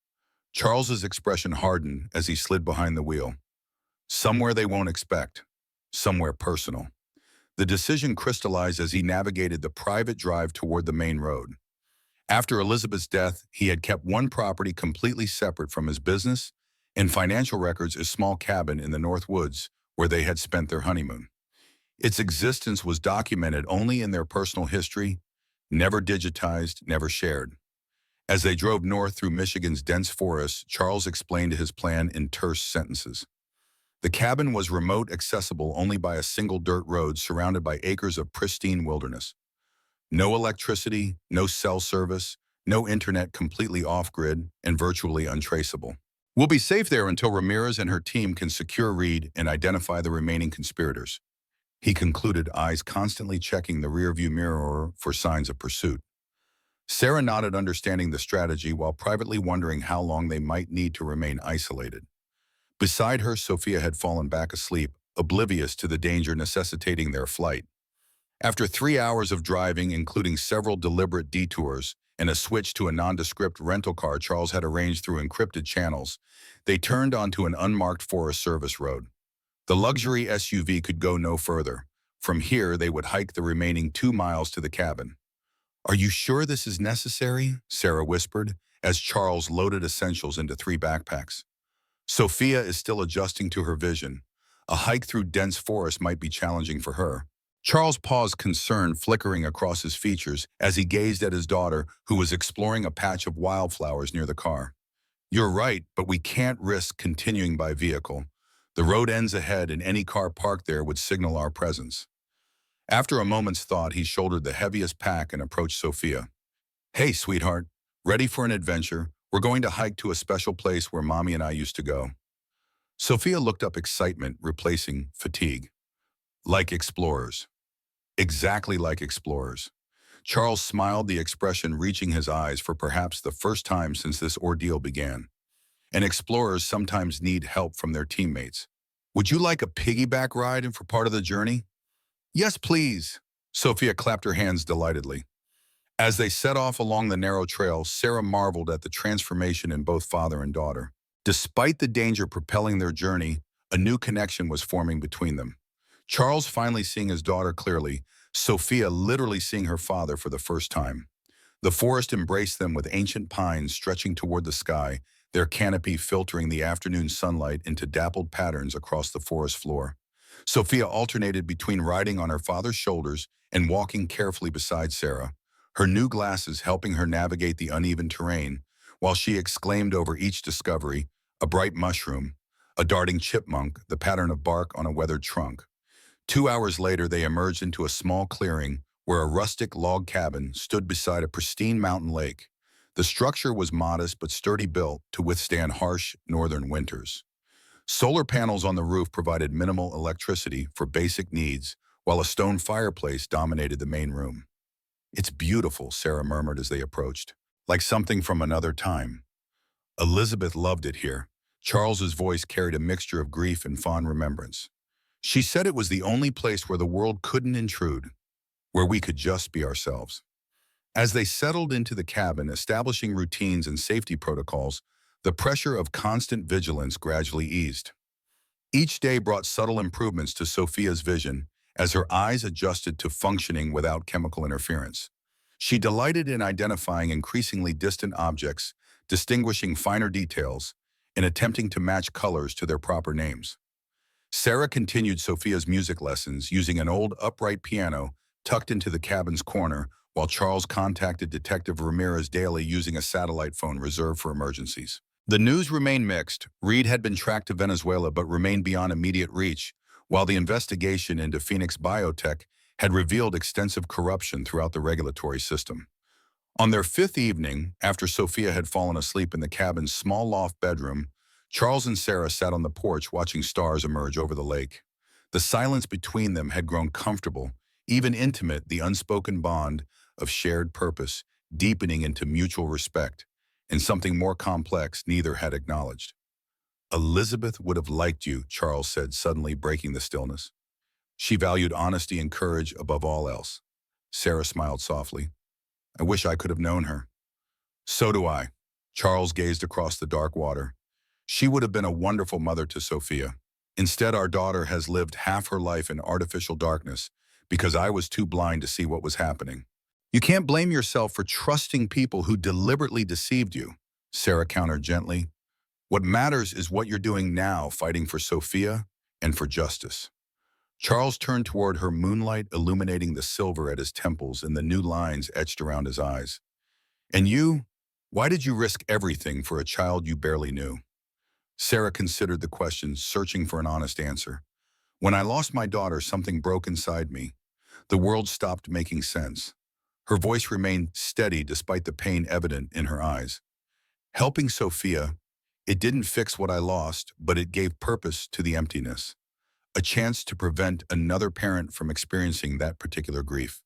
S1: Charles's expression hardened as he slid behind the wheel. "Somewhere they won't expect. Somewhere personal." The decision crystallized as he navigated the private drive toward the main road. After Elizabeth's death, he had kept one property completely separate from his business and financial records, a small cabin in the North Woods where they had spent their honeymoon. Its existence was documented only in their personal history, never digitized, never shared. As they drove north through Michigan's dense forests, Charles explained his plan in terse sentences. The cabin was remote, accessible only by a single dirt road surrounded by acres of pristine wilderness. No electricity, no cell service, no internet, completely off-grid and virtually untraceable. "We'll be safe there until Ramirez and her team can secure Reed and identify the remaining conspirators," he concluded, eyes constantly checking the rearview mirror for signs of pursuit. Sarah nodded, understanding the strategy, while privately wondering how long they might need to remain isolated. Beside her, Sophia had fallen back asleep, oblivious to the danger necessitating their flight. After 3 hours of driving, including several deliberate detours and a switch to a nondescript rental car Charles had arranged through encrypted channels, they turned onto an unmarked Forest Service road. The luxury SUV could go no further. From here, they would hike the remaining 2 miles to the cabin. "Are you sure this is necessary?" Sarah whispered, as Charles loaded essentials into 3 backpacks. Sophia is still adjusting to her vision. A hike through dense forest might be challenging for her. Charles paused, concern flickering across his features as he gazed at his daughter, who was exploring a patch of wildflowers near the car. "You're right, but we can't risk continuing by vehicle. The road ends ahead, and any car parked there would signal our presence." After a moment's thought, he shouldered the heaviest pack and approached Sophia. "Hey, sweetheart, ready for an adventure? We're going to hike to a special place where Mommy and I used to go." Sophia looked up, excitement replacing fatigue. "Like explorers." "Exactly like explorers." Charles smiled, the expression reaching his eyes for perhaps the first time since this ordeal began. "And explorers sometimes need help from their teammates. Would you like a piggyback ride for part of the journey?" "Yes, please." Sophia clapped her hands delightedly. As they set off along the narrow trail, Sarah marveled at the transformation in both father and daughter. Despite the danger propelling their journey, a new connection was forming between them. Charles finally seeing his daughter clearly, Sophia literally seeing her father for the first time. The forest embraced them with ancient pines stretching toward the sky, their canopy filtering the afternoon sunlight into dappled patterns across the forest floor. Sophia alternated between riding on her father's shoulders and walking carefully beside Sarah, her new glasses helping her navigate the uneven terrain, while she exclaimed over each discovery: a bright mushroom, a darting chipmunk, the pattern of bark on a weathered trunk. 2 hours later, they emerged into a small clearing where a rustic log cabin stood beside a pristine mountain lake. The structure was modest but sturdy, built to withstand harsh northern winters. Solar panels on the roof provided minimal electricity for basic needs, while a stone fireplace dominated the main room. "It's beautiful," Sarah murmured as they approached, "like something from another time." Elizabeth loved it here. Charles's voice carried a mixture of grief and fond remembrance. She said it was the only place where the world couldn't intrude, where we could just be ourselves. As they settled into the cabin, establishing routines and safety protocols, the pressure of constant vigilance gradually eased. Each day brought subtle improvements to Sophia's vision as her eyes adjusted to functioning without chemical interference. She delighted in identifying increasingly distant objects, distinguishing finer details, and attempting to match colors to their proper names. Sarah continued Sophia's music lessons using an old upright piano tucked into the cabin's corner, while Charles contacted Detective Ramirez daily using a satellite phone reserved for emergencies. The news remained mixed. Reed had been tracked to Venezuela but remained beyond immediate reach, while the investigation into Phoenix Biotech had revealed extensive corruption throughout the regulatory system. On their fifth evening, after Sophia had fallen asleep in the cabin's small loft bedroom, Charles and Sarah sat on the porch watching stars emerge over the lake. The silence between them had grown comfortable, even intimate, the unspoken bond of shared purpose deepening into mutual respect, and something more complex neither had acknowledged. Elizabeth would have liked you, Charles said, suddenly breaking the stillness. She valued honesty and courage above all else. Sarah smiled softly. I wish I could have known her. So do I. Charles gazed across the dark water. She would have been a wonderful mother to Sophia. Instead, our daughter has lived half her life in artificial darkness because I was too blind to see what was happening. You can't blame yourself for trusting people who deliberately deceived you, Sarah countered gently. What matters is what you're doing now, fighting for Sophia and for justice. Charles turned toward her, moonlight illuminating the silver at his temples and the new lines etched around his eyes. And you? Why did you risk everything for a child you barely knew? Sarah considered the question, searching for an honest answer. When I lost my daughter, something broke inside me. The world stopped making sense. Her voice remained steady despite the pain evident in her eyes. Helping Sophia, it didn't fix what I lost, but it gave purpose to the emptiness. A chance to prevent another parent from experiencing that particular grief.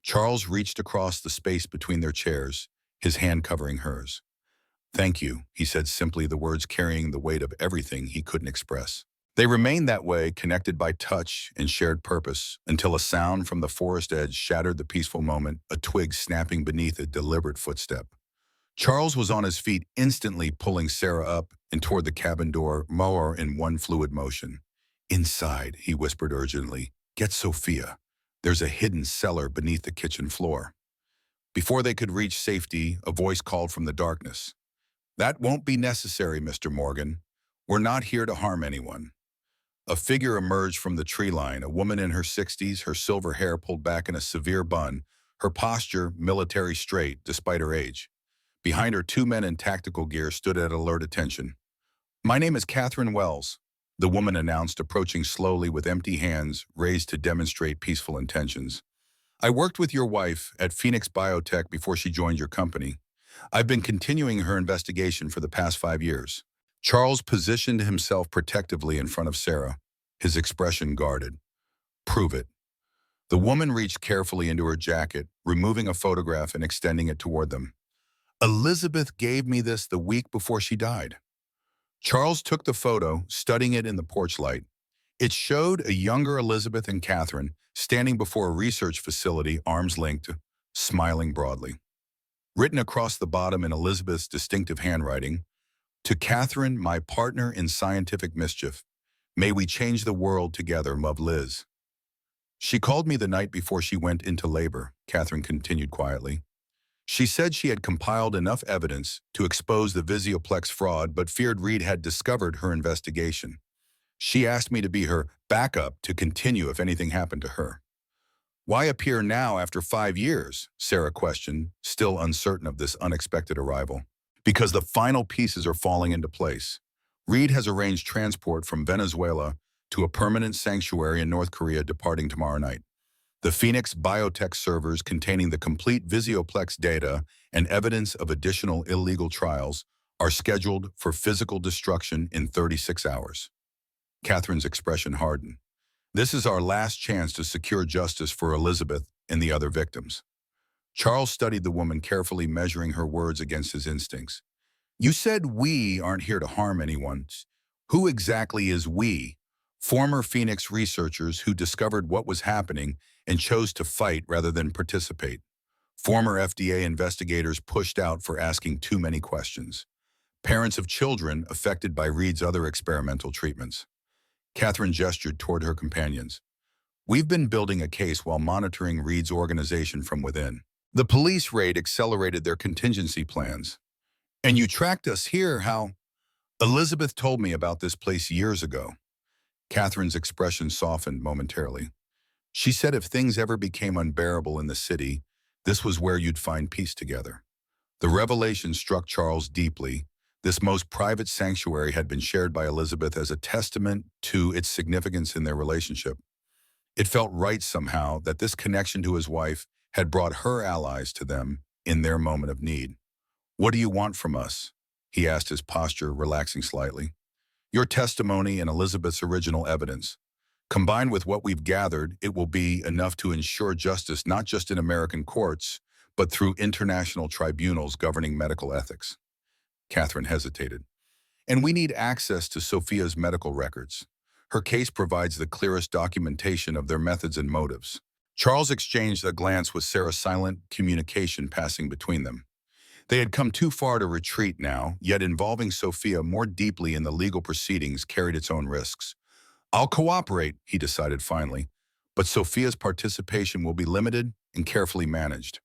S1: Charles reached across the space between their chairs, his hand covering hers. Thank you, he said simply, the words carrying the weight of everything he couldn't express. They remained that way, connected by touch and shared purpose, until a sound from the forest edge shattered the peaceful moment, a twig snapping beneath a deliberate footstep. Charles was on his feet, instantly pulling Sarah up and toward the cabin door, more in one fluid motion. Inside, he whispered urgently, get Sophia. There's a hidden cellar beneath the kitchen floor. Before they could reach safety, a voice called from the darkness. That won't be necessary, Mr. Morgan. We're not here to harm anyone. A figure emerged from the tree line, a woman in her 60s, her silver hair pulled back in a severe bun, her posture military straight despite her age. Behind her, two men in tactical gear stood at alert attention. My name is Catherine Wells, the woman announced, approaching slowly with empty hands raised to demonstrate peaceful intentions. I worked with your wife at Phoenix Biotech before she joined your company. I've been continuing her investigation for the past 5 years. Charles positioned himself protectively in front of Sarah, his expression guarded. Prove it. The woman reached carefully into her jacket, removing a photograph and extending it toward them. Elizabeth gave me this the week before she died. Charles took the photo, studying it in the porch light. It showed a younger Elizabeth and Catherine standing before a research facility, arms linked, smiling broadly. Written across the bottom in Elizabeth's distinctive handwriting, to Catherine, my partner in scientific mischief, may we change the world together, love Liz. She called me the night before she went into labor, Catherine continued quietly. She said she had compiled enough evidence to expose the Visioplex fraud, but feared Reed had discovered her investigation. She asked me to be her backup to continue if anything happened to her. Why appear now after 5 years? Sarah questioned, still uncertain of this unexpected arrival. Because the final pieces are falling into place. Reed has arranged transport from Venezuela to a permanent sanctuary in North Korea departing tomorrow night. The Phoenix Biotech servers containing the complete Visioplex data and evidence of additional illegal trials are scheduled for physical destruction in 36 hours. Catherine's expression hardened. This is our last chance to secure justice for Elizabeth and the other victims. Charles studied the woman carefully, measuring her words against his instincts. You said we aren't here to harm anyone. Who exactly is we? Former Phoenix researchers who discovered what was happening and chose to fight rather than participate. Former FDA investigators pushed out for asking too many questions. Parents of children affected by Reed's other experimental treatments. Catherine gestured toward her companions. We've been building a case while monitoring Reed's organization from within. The police raid accelerated their contingency plans. And you tracked us here, how? Elizabeth told me about this place years ago. Catherine's expression softened momentarily. She said if things ever became unbearable in the city, this was where you'd find peace together. The revelation struck Charles deeply. This most private sanctuary had been shared by Elizabeth as a testament to its significance in their relationship. It felt right somehow that this connection to his wife had brought her allies to them in their moment of need. What do you want from us? He asked, his posture relaxing slightly. Your testimony and Elizabeth's original evidence. Combined with what we've gathered, it will be enough to ensure justice not just in American courts, but through international tribunals governing medical ethics. Catherine hesitated. And we need access to Sophia's medical records. Her case provides the clearest documentation of their methods and motives. Charles exchanged a glance with Sarah, silent communication passing between them. They had come too far to retreat now, yet involving Sophia more deeply in the legal proceedings carried its own risks. I'll cooperate, he decided finally, but Sophia's participation will be limited and carefully managed.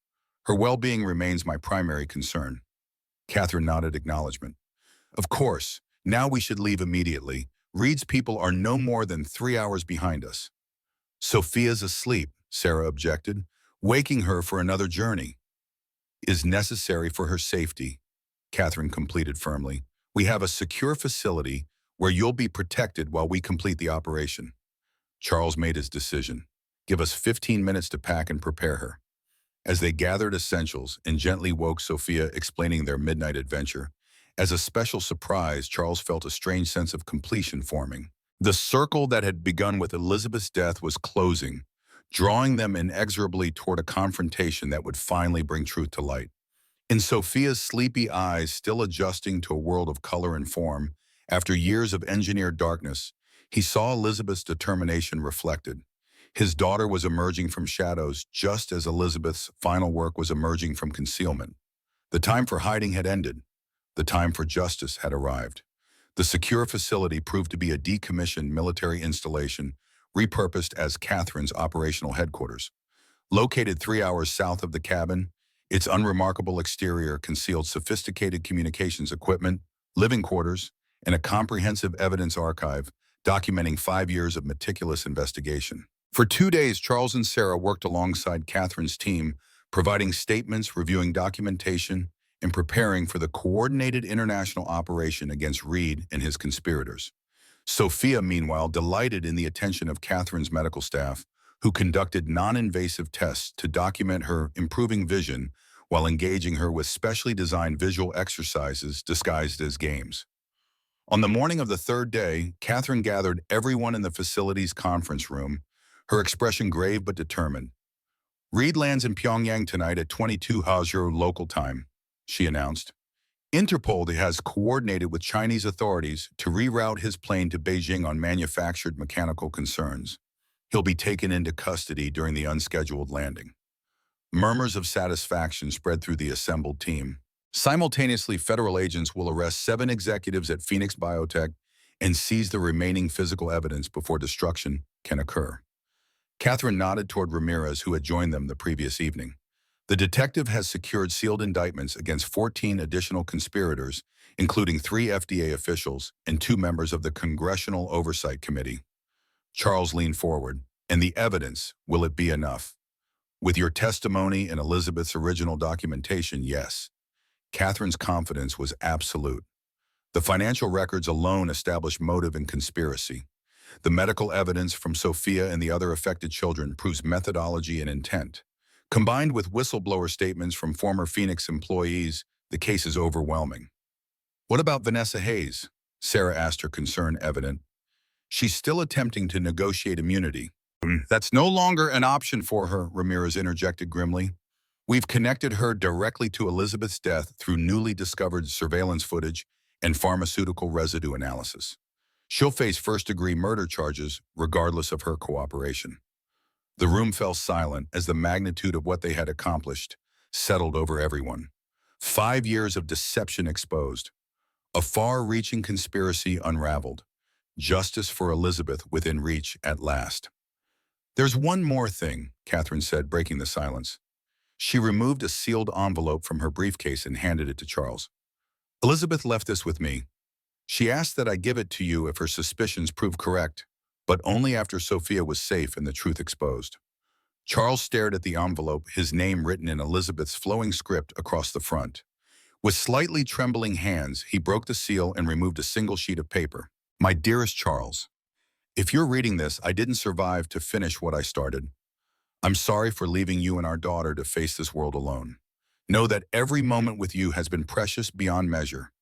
S1: Her well-being remains my primary concern. Catherine nodded acknowledgement. Of course, now we should leave immediately. Reed's people are no more than 3 hours behind us. Sophia's asleep, Sarah objected. Waking her for another journey is necessary for her safety, Catherine completed firmly. We have a secure facility where you'll be protected while we complete the operation. Charles made his decision. Give us 15 minutes to pack and prepare her. As they gathered essentials and gently woke Sophia, explaining their midnight adventure, as a special surprise, Charles felt a strange sense of completion forming. The circle that had begun with Elizabeth's death was closing, drawing them inexorably toward a confrontation that would finally bring truth to light. In Sophia's sleepy eyes, still adjusting to a world of color and form, after years of engineered darkness, he saw Elizabeth's determination reflected. His daughter was emerging from shadows just as Elizabeth's final work was emerging from concealment. The time for hiding had ended. The time for justice had arrived. The secure facility proved to be a decommissioned military installation, repurposed as Catherine's operational headquarters. Located 3 hours south of the cabin, its unremarkable exterior concealed sophisticated communications equipment, living quarters, and a comprehensive evidence archive documenting 5 years of meticulous investigation. For 2 days, Charles and Sarah worked alongside Catherine's team, providing statements, reviewing documentation, and preparing for the coordinated international operation against Reed and his conspirators. Sophia, meanwhile, delighted in the attention of Catherine's medical staff, who conducted non-invasive tests to document her improving vision while engaging her with specially designed visual exercises disguised as games. On the morning of the third day, Catherine gathered everyone in the facility's conference room, her expression grave but determined. Reed lands in Pyongyang tonight at 22 Hazio local time, she announced. Interpol has coordinated with Chinese authorities to reroute his plane to Beijing on manufactured mechanical concerns. He'll be taken into custody during the unscheduled landing. Murmurs of satisfaction spread through the assembled team. Simultaneously, federal agents will arrest 7 executives at Phoenix Biotech and seize the remaining physical evidence before destruction can occur. Catherine nodded toward Ramirez, who had joined them the previous evening. The detective has secured sealed indictments against 14 additional conspirators, including 3 FDA officials and 2 members of the Congressional Oversight Committee. Charles leaned forward. And the evidence, will it be enough? With your testimony and Elizabeth's original documentation, yes. Catherine's confidence was absolute. The financial records alone established motive and conspiracy. The medical evidence from Sophia and the other affected children proves methodology and intent. Combined with whistleblower statements from former Phoenix employees, the case is overwhelming. What about Vanessa Hayes? Sarah asked, her concern evident. She's still attempting to negotiate immunity. That's no longer an option for her, Ramirez interjected grimly. We've connected her directly to Elizabeth's death through newly discovered surveillance footage and pharmaceutical residue analysis. She'll face first-degree murder charges regardless of her cooperation. The room fell silent as the magnitude of what they had accomplished settled over everyone. 5 years of deception exposed. A far-reaching conspiracy unraveled. Justice for Elizabeth within reach at last. "There's one more thing," Catherine said, breaking the silence. She removed a sealed envelope from her briefcase and handed it to Charles. "Elizabeth left this with me. She asked that I give it to you if her suspicions prove correct, but only after Sophia was safe and the truth exposed." Charles stared at the envelope, his name written in Elizabeth's flowing script across the front. With slightly trembling hands, he broke the seal and removed a single sheet of paper. "My dearest Charles, if you're reading this, I didn't survive to finish what I started. I'm sorry for leaving you and our daughter to face this world alone. Know that every moment with you has been precious beyond measure.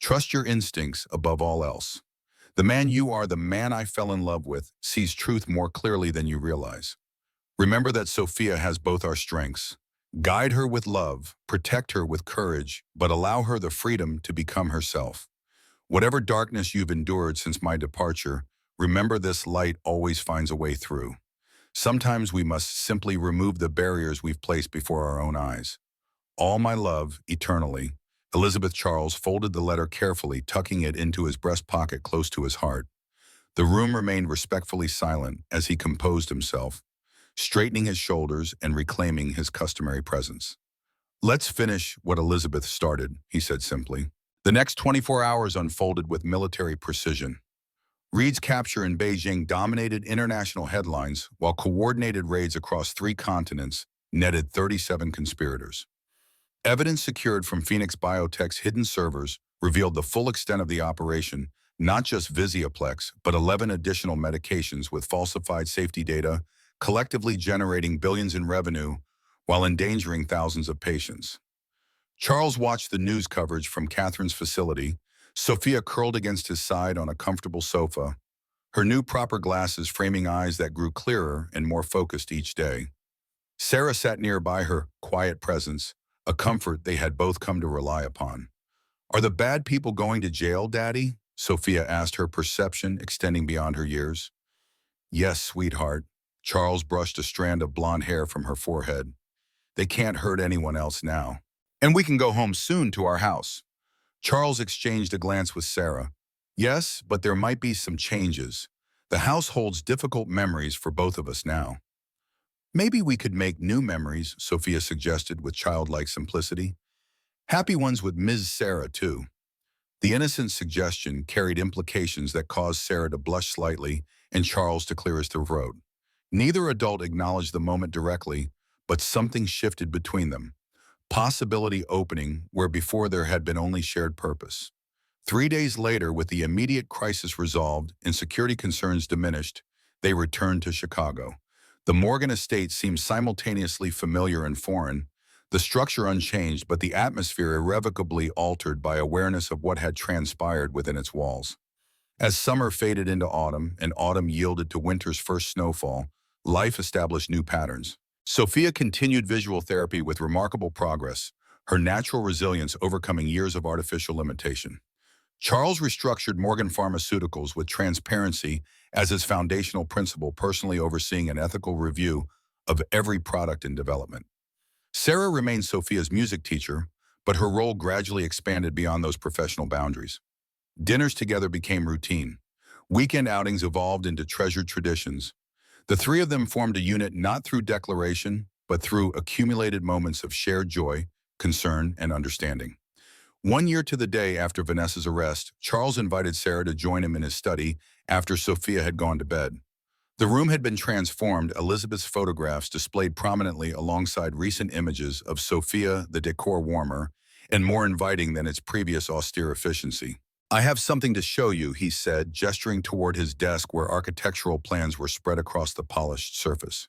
S1: Trust your instincts above all else. The man you are, the man I fell in love with, sees truth more clearly than you realize. Remember that Sophia has both our strengths. Guide her with love, protect her with courage, but allow her the freedom to become herself. Whatever darkness you've endured since my departure, remember this light always finds a way through. Sometimes we must simply remove the barriers we've placed before our own eyes. All my love, eternally." Elizabeth. Charles folded the letter carefully, tucking it into his breast pocket close to his heart. The room remained respectfully silent as he composed himself, straightening his shoulders and reclaiming his customary presence. "Let's finish what Elizabeth started," he said simply. The next 24 hours unfolded with military precision. Reed's capture in Beijing dominated international headlines, while coordinated raids across 3 continents netted 37 conspirators. Evidence secured from Phoenix Biotech's hidden servers revealed the full extent of the operation, not just Visioplex, but 11 additional medications with falsified safety data, collectively generating billions in revenue while endangering thousands of patients. Charles watched the news coverage from Catherine's facility, Sophia curled against his side on a comfortable sofa, her new proper glasses framing eyes that grew clearer and more focused each day. Sarah sat nearby, her quiet presence, a comfort they had both come to rely upon. "Are the bad people going to jail, Daddy?" Sophia asked, her perception extending beyond her years. "Yes, sweetheart." Charles brushed a strand of blonde hair from her forehead. "They can't hurt anyone else now. And we can go home soon to our house." Charles exchanged a glance with Sarah. "Yes, but there might be some changes. The house holds difficult memories for both of us now." "Maybe we could make new memories," Sophia suggested with childlike simplicity. "Happy ones with Ms. Sarah, too." The innocent suggestion carried implications that caused Sarah to blush slightly and Charles to clear his throat. Neither adult acknowledged the moment directly, but something shifted between them. Possibility opening where before there had been only shared purpose. 3 days later, with the immediate crisis resolved and security concerns diminished, they returned to Chicago. The Morgan estate seemed simultaneously familiar and foreign, the structure unchanged, but the atmosphere irrevocably altered by awareness of what had transpired within its walls. As summer faded into autumn and autumn yielded to winter's first snowfall, life established new patterns. Sophia continued visual therapy with remarkable progress, her natural resilience overcoming years of artificial limitation. Charles restructured Morgan Pharmaceuticals with transparency as his foundational principle, personally overseeing an ethical review of every product in development. Sarah remained Sophia's music teacher, but her role gradually expanded beyond those professional boundaries. Dinners together became routine. Weekend outings evolved into treasured traditions. The 3 of them formed a unit not through declaration, but through accumulated moments of shared joy, concern, and understanding. 1 year to the day after Vanessa's arrest, Charles invited Sarah to join him in his study after Sophia had gone to bed. The room had been transformed, Elizabeth's photographs displayed prominently alongside recent images of Sophia, the decor warmer, and more inviting than its previous austere efficiency. "I have something to show you," he said, gesturing toward his desk where architectural plans were spread across the polished surface.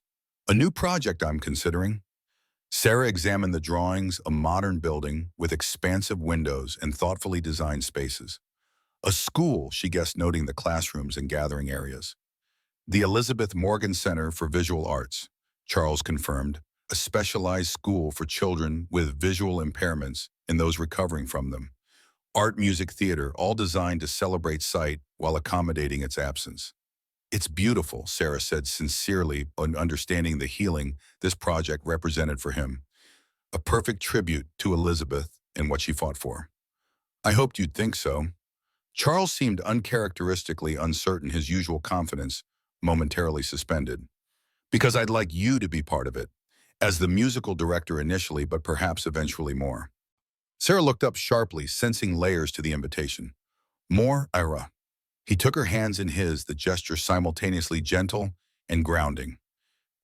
S1: "A new project I'm considering." Sarah examined the drawings, a modern building with expansive windows and thoughtfully designed spaces. "A school," she guessed, noting the classrooms and gathering areas. "The Elizabeth Morgan Center for Visual Arts," Charles confirmed, "a specialized school for children with visual impairments and those recovering from them. art, music, theater, all designed to celebrate sight while accommodating its absence. It's beautiful, Sarah said sincerely, understanding the healing this project represented for him. A perfect tribute to Elizabeth and what she fought for. I hoped you'd think so. Charles seemed uncharacteristically uncertain, his usual confidence momentarily suspended. Because I'd like you to be part of it, as the musical director initially, but perhaps eventually more. Sarah looked up sharply, sensing layers to the invitation. More, Ira. He took her hands in his, the gesture simultaneously gentle and grounding.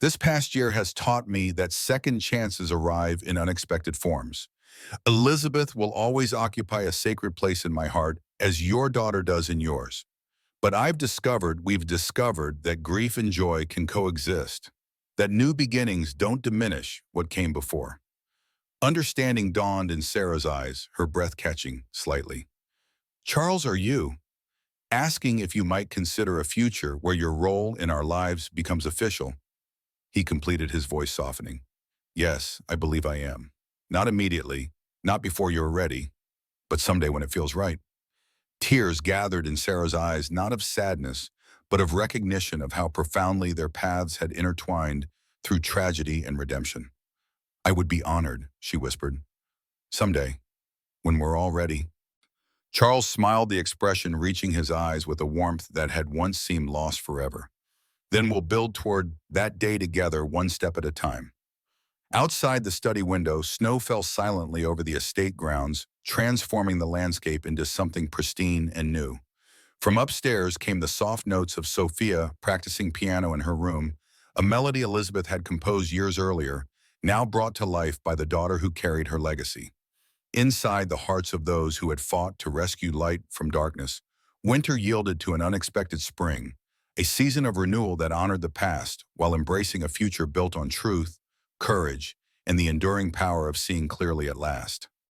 S1: This past year has taught me that second chances arrive in unexpected forms. Elizabeth will always occupy a sacred place in my heart, as your daughter does in yours. But we've discovered that grief and joy can coexist, that new beginnings don't diminish what came before. Understanding dawned in Sarah's eyes, her breath catching slightly. Charles, are you asking if you might consider a future where your role in our lives becomes official? He completed, his voice softening. Yes, I believe I am. Not immediately, not before you're ready, but someday when it feels right. Tears gathered in Sarah's eyes, not of sadness, but of recognition of how profoundly their paths had intertwined through tragedy and redemption. I would be honored, she whispered. Someday, when we're all ready. Charles smiled, the expression reaching his eyes with a warmth that had once seemed lost forever. Then we'll build toward that day together, one step at a time. Outside the study window, snow fell silently over the estate grounds, transforming the landscape into something pristine and new. From upstairs came the soft notes of Sophia practicing piano in her room, a melody Elizabeth had composed years earlier, now brought to life by the daughter who carried her legacy. Inside the hearts of those who had fought to rescue light from darkness, winter yielded to an unexpected spring, a season of renewal that honored the past while embracing a future built on truth, courage, and the enduring power of seeing clearly at last.